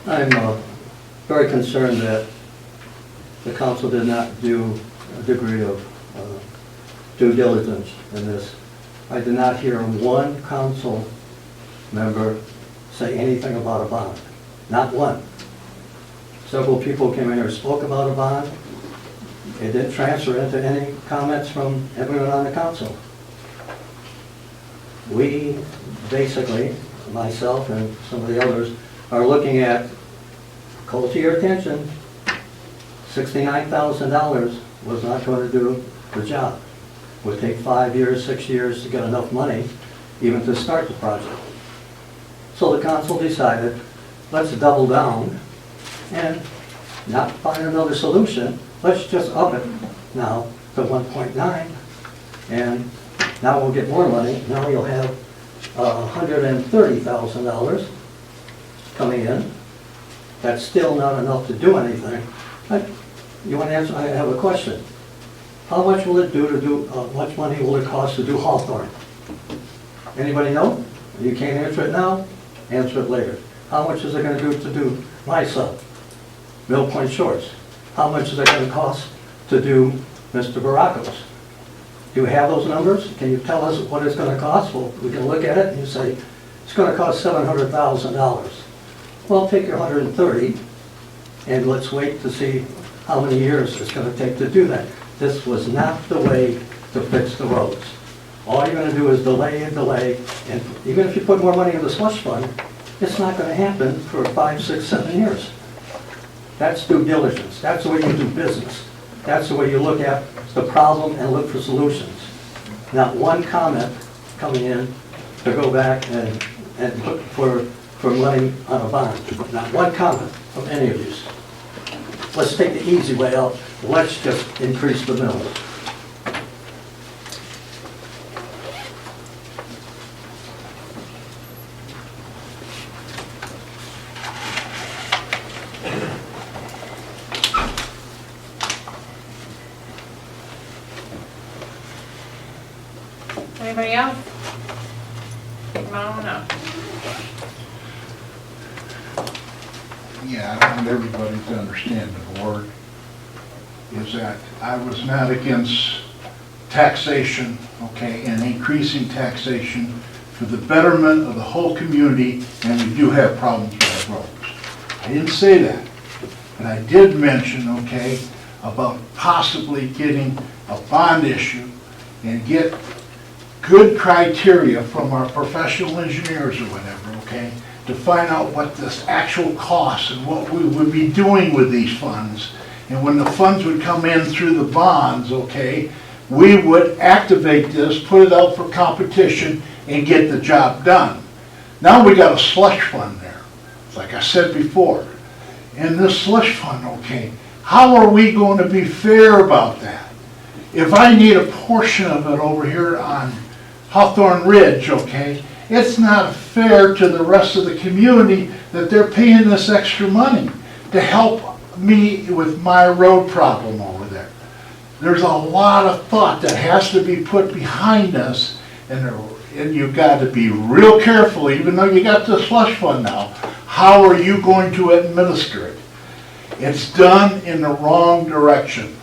I'm very concerned that the council did not do a degree of due diligence in this. I did not hear one council member say anything about a bond. Not one. Several people came in here and spoke about a bond. It didn't transfer into any comments from everyone on the council. We basically, myself and some of the others, are looking at, call to your attention, $69,000 was not going to do the job. It would take 5 years, 6 years to get enough money even to start the project. So the council decided, let's double down and not find another solution. Let's just up it now to 1.9, and now we'll get more money. Now you'll have $130,000 coming in. That's still not enough to do anything. You want to answer? I have a question. How much will it do to do? How much money will it cost to do Hawthorne? Anybody know? You can't answer it now. Answer it later. How much is it going to do my sub, Mill Point Shores? How much is it going to cost to do Mr. Baracos? Do you have those numbers? Can you tell us what it's going to cost? Well, we can look at it and you say, it's going to cost $700,000. Well, take your 130 and let's wait to see how many years it's going to take to do that. This was not the way to fix the roads. All you're going to do is delay and delay, and even if you put more money in the slush fund, it's not going to happen for 5, 6, 7 years. That's due diligence. That's the way you do business. That's the way you look at the problem and look for solutions. Not one comment coming in to go back and look for money on a bond. Not one comment from any of you. Let's take the easy way out. Let's just increase the millage. Anybody else? Come on up. Yeah, I want everybody to understand the board is that I was not against taxation, okay, and increasing taxation for the betterment of the whole community, and we do have problems with our roads. I didn't say that, but I did mention, okay, about possibly getting a bond issue and get good criteria from our professional engineers or whatever, okay, to find out what this actual costs and what we would be doing with these funds. And when the funds would come in through the bonds, okay, we would activate this, put it out for competition, and get the job done. Now we got a slush fund there, like I said before. And this slush fund, okay, how are we going to be fair about that? If I need a portion of it over here on Hawthorne Ridge, okay, it's not fair to the rest of the community that they're paying this extra money to help me with my road problem over there. There's a lot of thought that has to be put behind us, and you've got to be real careful, even though you got the slush fund now. How are you going to administer it? It's done in the wrong direction.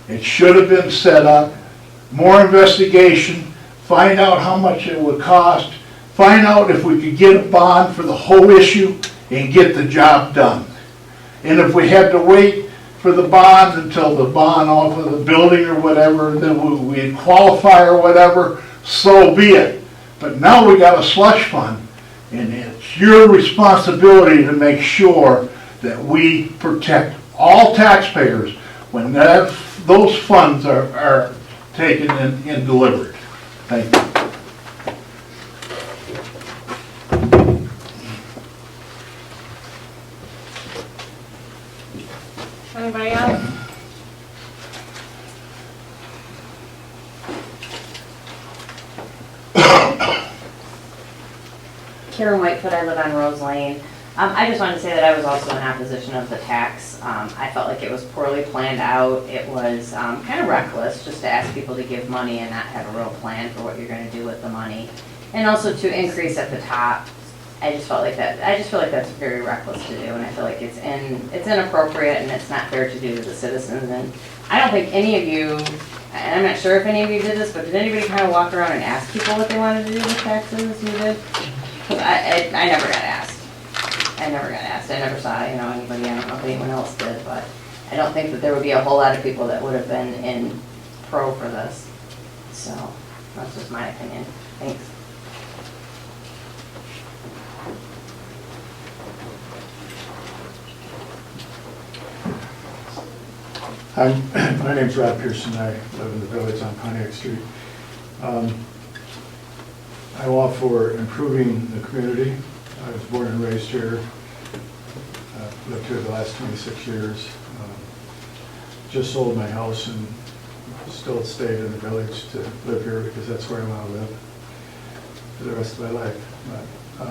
It should have been set up, more investigation, find out how much it would cost, find out if we could get a bond for the whole issue and get the job done. And if we had to wait for the bond until the bond off of the building or whatever, then we'd qualify or whatever, so be it. But now we got a slush fund, and it's your responsibility to make sure that we protect all taxpayers when those funds are taken and delivered. Thank you. Anybody else? Karen Whitefoot, I live on Rose Lane. I just wanted to say that I was also in opposition of the tax. I felt like it was poorly planned out. It was kind of reckless just to ask people to give money and not have a real plan for what you're going to do with the money. And also to increase at the top. I just felt like that. I just feel like that's very reckless to do, and I feel like it's inappropriate and it's not fair to do to the citizens. And I don't think any of you, and I'm not sure if any of you did this, but did anybody kind of walk around and ask people what they wanted to do with taxes? You did? 'Cause I never got asked. I never saw, anybody, I don't know if anyone else did, but I don't think that there would be a whole lot of people that would have been in pro for this. So, that's just my opinion. Thanks. My name's Rob Pearson. I live in the village on Pontiac Street. I'm all for improving the community. I was born and raised here. I've lived here the last 26 years. Just sold my house and still stayed in the village to live here because that's where I want to live for the rest of my life. But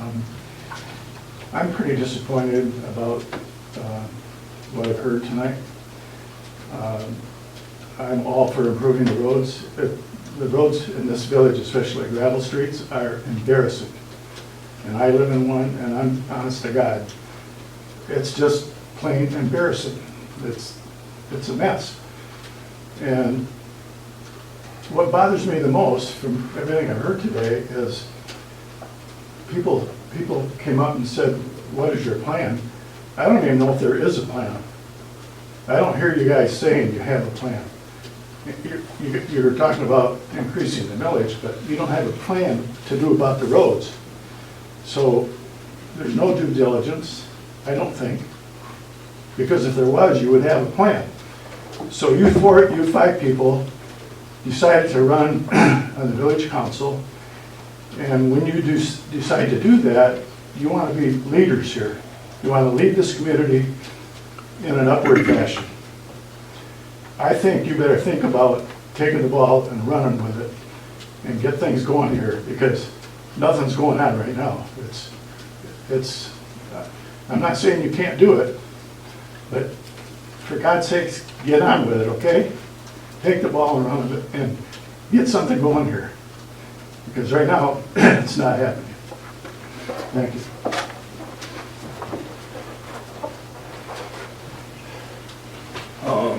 I'm pretty disappointed about what I've heard tonight. I'm all for improving the roads. The roads in this village, especially gravel streets, are embarrassing. And I live in one, and I'm honest to God, it's just plain embarrassing. It's a mess. And what bothers me the most from everything I've heard today is people came up and said, what is your plan? I don't even know if there is a plan. I don't hear you guys saying you have a plan. You're talking about increasing the millage, but you don't have a plan to do about the roads. So there's no due diligence, I don't think, because if there was, you would have a plan. So you five people decided to run on the village council, and when you decide to do that, you want to be leaders here. You want to lead this community in an upward fashion. I think you better think about taking the ball and running with it and get things going here, because nothing's going on right now. I'm not saying you can't do it, but for God's sakes, get on with it, okay? Take the ball and run with it and get something going here, because right now, it's not happening. Thank you.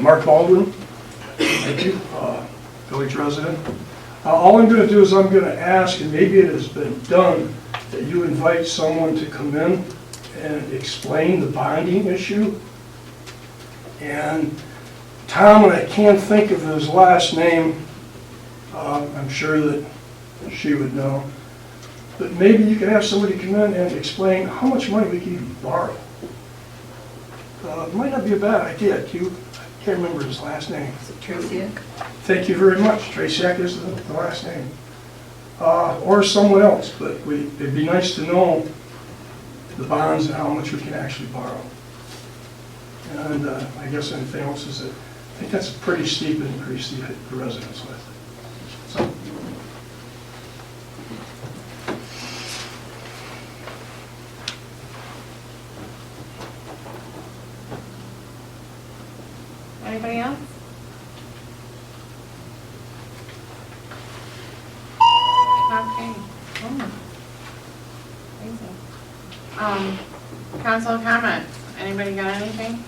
Mark Baldwin, thank you, village resident. All I'm going to do is I'm going to ask, and maybe it has been done, that you invite someone to come in and explain the bonding issue. And Tom, and I can't think of his last name, I'm sure that she would know, but maybe you could have somebody come in and explain how much money we can even borrow. It might not be a bad idea. I can't remember his last name. Is it Tracy? Thank you very much. Tracyk is the last name. Or someone else, but it'd be nice to know the bonds and how much we can actually borrow. And I guess anything else is that I think that's a pretty steep increase to hit the residents with. So. Anybody else? Okay. Amazing. Council comments. Anybody got anything?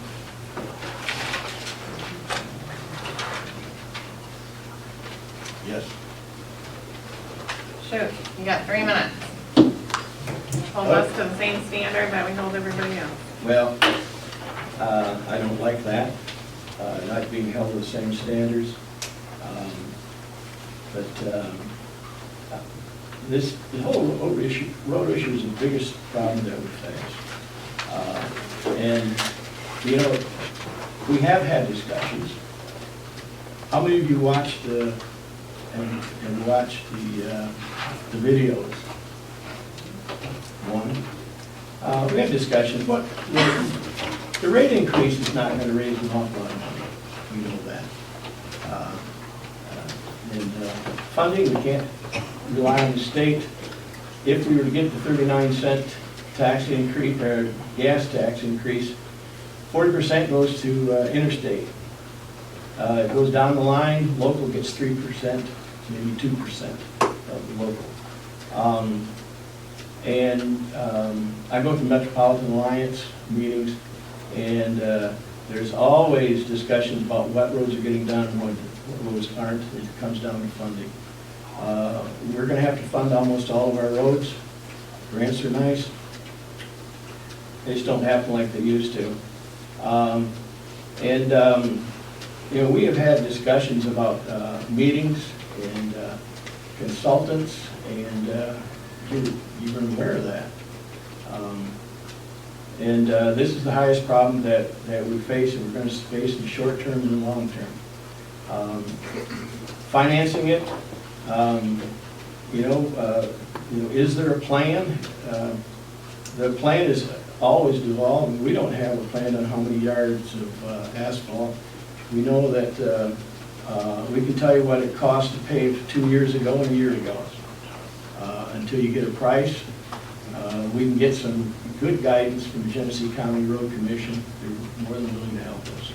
Yes. Shoot, you got 3 minutes. Hold us to the same standard that we hold everybody else. Well, I don't like that, not being held to the same standards. The whole road issue is the biggest problem that we face. And, we have had discussions. How many of you watched and watched the videos? One. We had discussions, but the rate increase is not going to raise an awful lot of money. We know that. Funding, we can't rely on the state. If we were to get the 39-cent tax increase, or gas tax increase, 40% goes to interstate. It goes down the line, local gets 3%, maybe 2% of the local. I go to Metropolitan Alliance meetings, and there's always discussions about what roads are getting done and what roads aren't. It comes down to funding. We're going to have to fund almost all of our roads. grants are nice. They just don't happen like they used to. You know, we have had discussions about meetings and consultants, and you've been aware of that. This is the highest problem that we face, and we're going to face in the short term and the long term. Financing it, is there a plan? The plan is always evolving. We don't have a plan on how many yards of asphalt. We know that we can tell you what it cost to pave 2 years ago and a year ago. Until you get a price, we can get some good guidance from the Genesee County Road Commission. They're more than willing to help us.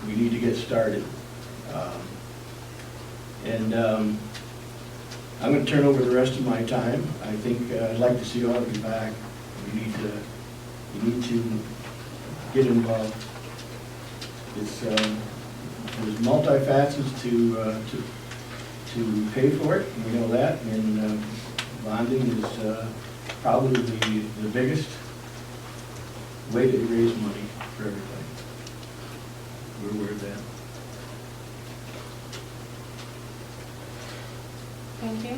We need to get started. I'm going to turn over the rest of my time. I think I'd like to see all of you back. You need to get involved. There's multifacets to pay for it, we know that, and bonding is probably the biggest way to raise money for everybody. We're aware of that. Thank you.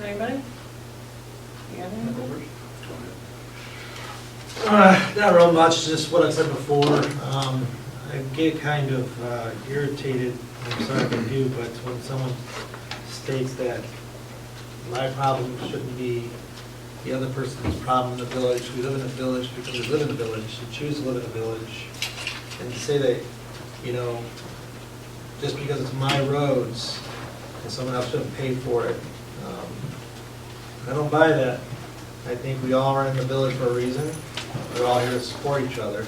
Anybody? You got anything? Not real much, just what I said before. I get kind of irritated, I'm sorry if I do, but when someone states that my problem shouldn't be the other person's problem in the village. We live in a village because we live in a village, we choose to live in a village. And to say that, just because it's my roads and someone else shouldn't pay for it, I don't buy that. I think we all are in the village for a reason. We're all here to support each other.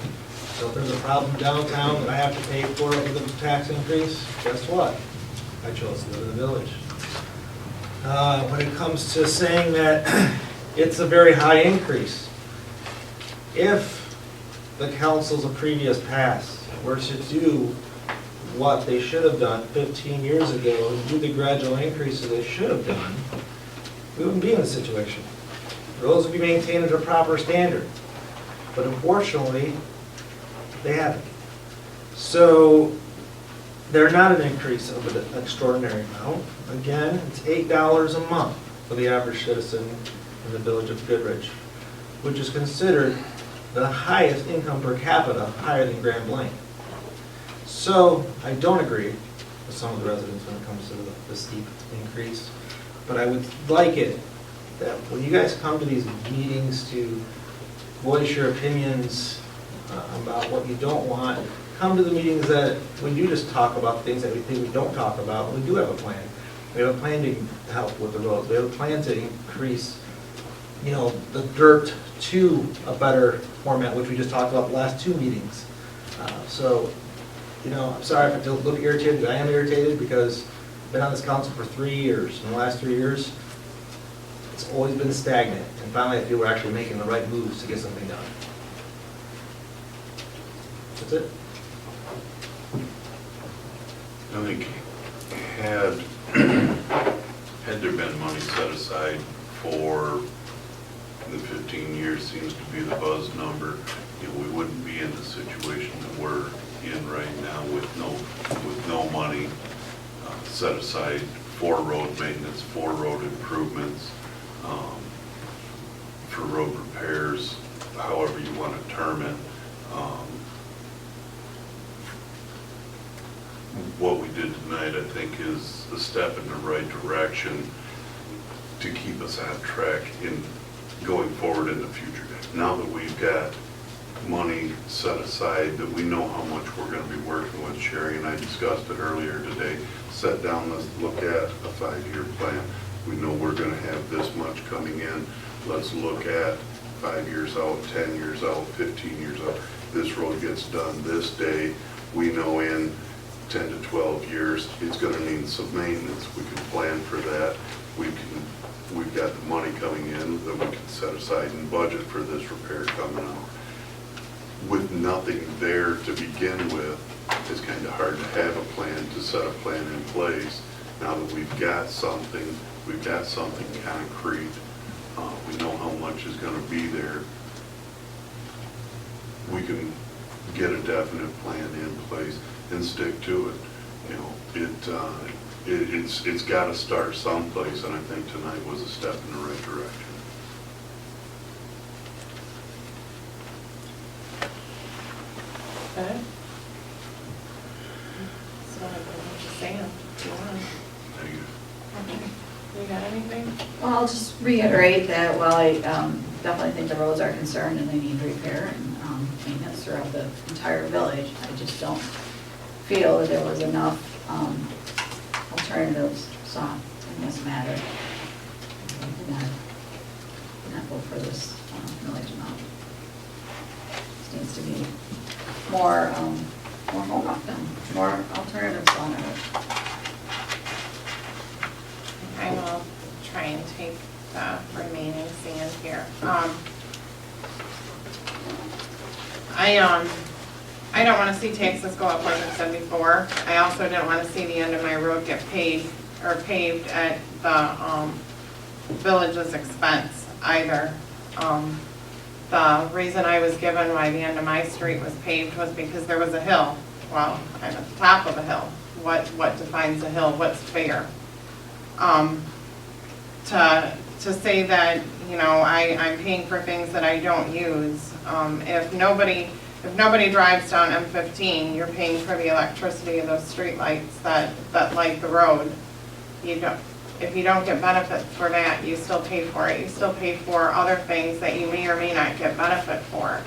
So if there's a problem downtown that I have to pay for with a tax increase, guess what? I chose to live in the village. When it comes to saying that it's a very high increase, if the councils of previous past were to do what they should have done 15 years ago and do the gradual increases they should have done, we wouldn't be in this situation. Roads would be maintained at a proper standard. But unfortunately, they haven't. So they're not an increase of an extraordinary amount. Again, it's $8 a month for the average citizen in the village of Goodrich, which is considered the highest income per capita, higher than Grand Blanc. So I don't agree with some of the residents when it comes to the steep increase, but I would like it that when you guys come to these meetings to voice your opinions about what you don't want, come to the meetings that we do just talk about things that we think we don't talk about. We do have a plan. We have a plan to help with the roads. We have a plan to increase, the dirt to a better format, which we just talked about the last 2 meetings. I'm sorry if I look irritated, but I am irritated because I've been on this council for 3 years. In the last 3 years, it's always been stagnant. And finally, I feel we're actually making the right moves to get something done. That's it. I think had there been money set aside for the 15 years seems to be the buzz number, we wouldn't be in the situation that we're in right now with no money set aside for road maintenance, for road improvements, for road repairs, however you want to term it. What we did tonight, I think, is a step in the right direction to keep us on track in going forward in the future. Now that we've got money set aside, that we know how much we're going to be working with, Sherry and I discussed it earlier today, sat down, let's look at a 5-year plan. We know we're going to have this much coming in. Let's look at 5 years out, 10 years out, 15 years out. This road gets done this day. We know in 10 to 12 years, it's going to need some maintenance. We can plan for that. We've got the money coming in that we can set aside and budget for this repair coming out. With nothing there to begin with, it's kind of hard to have a plan, to set a plan in place Now that we've got something concrete, we know how much is gonna be there, we can get a definite plan in place and stick to it. You know, it's gotta start someplace, and I think tonight was a step in the right direction. Okay. So I'm just saying, if you want. Thank you. Okay. You got anything? Well, I'll just reiterate that while I definitely think the roads are concerned and they need repair and maintenance throughout the entire village, I just don't feel that there was enough alternatives sought in this matter. I did not vote for this millage amount. This needs to be more home often, more alternatives on it. I will try and take the remaining sand here. I don't want to see taxes go up like I said before. I also didn't want to see the end of my road get paid or paved at the village's expense either. The reason I was given why the end of my street was paved was because there was a hill. Well, I'm at the top of a hill. What defines a hill? What's fair? To say that, you know, I'm paying for things that I don't use. If nobody drives down M15, you're paying for the electricity of those streetlights that light the road. If you don't get benefit for that, you still pay for it. You still pay for other things that you may or may not get benefit for.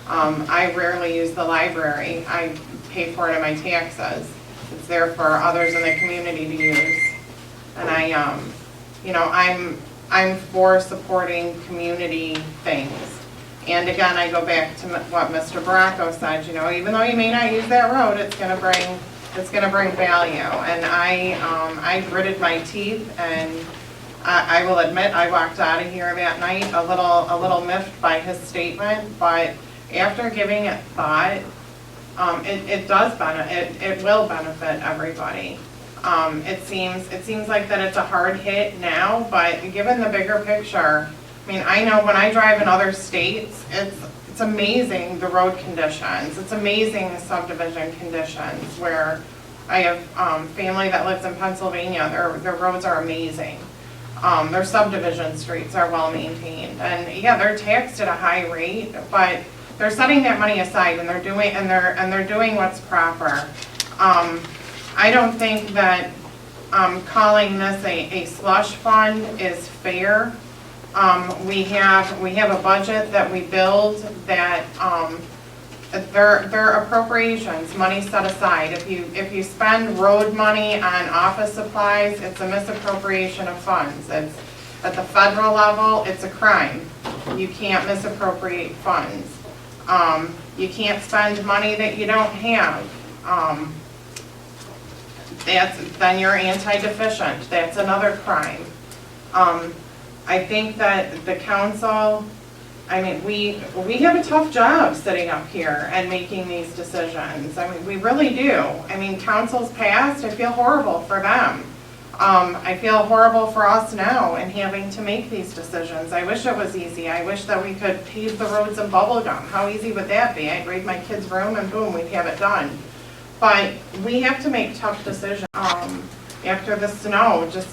I rarely use the library. I pay for it in my taxes. It's there for others in the community to use. And I'm for supporting community things. And again, I go back to what Mr. Baracco said, you know, even though you may not use that road, it's gonna bring value. And I gritted my teeth, and I will admit, I walked out of here that night a little miffed by his statement, but after giving it thought, it will benefit everybody. It seems like that it's a hard hit now, but given the bigger picture, I mean, I know when I drive in other states, it's amazing the road conditions. It's amazing the subdivision conditions where I have family that lives in Pennsylvania. Their roads are amazing. Their subdivision streets are well maintained, and yeah, they're taxed at a high rate, but they're setting that money aside and they're doing what's proper. I don't think that calling this a slush fund is fair. We have a budget that we build that they're appropriations, money set aside. If you spend road money on office supplies, it's a misappropriation of funds. It's at the federal level, it's a crime. You can't misappropriate funds. You can't spend money that you don't have. Then you're anti-deficient. That's another crime. I think that the council, I mean, we have a tough job sitting up here and making these decisions. I mean, we really do. I mean, councils past, I feel horrible for them. I feel horrible for us now in having to make these decisions. I wish it was easy. I wish that we could pave the roads in bubble gum. How easy would that be? I'd raid my kid's room and boom, we'd have it done. But we have to make tough decisions. After the snow, just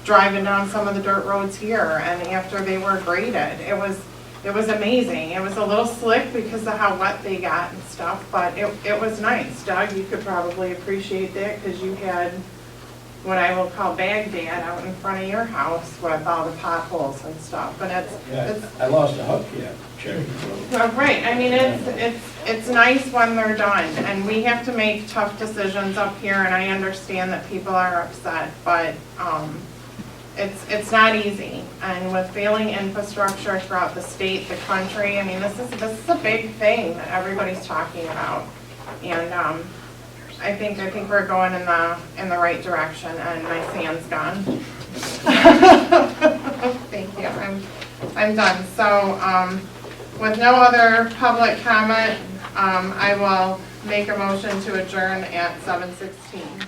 driving down some of the dirt roads here, and after they were graded, it was amazing. It was a little slick because of how wet they got and stuff, but it was nice. Doug, you could probably appreciate that because you had what I will call Baghdad out in front of your house with all the potholes and stuff. And it's I lost a hook yet, Cherry. right. I mean, it's nice when they're done, and we have to make tough decisions up here. And I understand that people are upset, but it's not easy. And with failing infrastructure throughout the state, the country, I mean, this is a big thing that everybody's talking about. And I think we're going in the right direction, and my sand's gone. Thank you. I'm done. So with no other public comment, I will make a motion to adjourn at 7:16.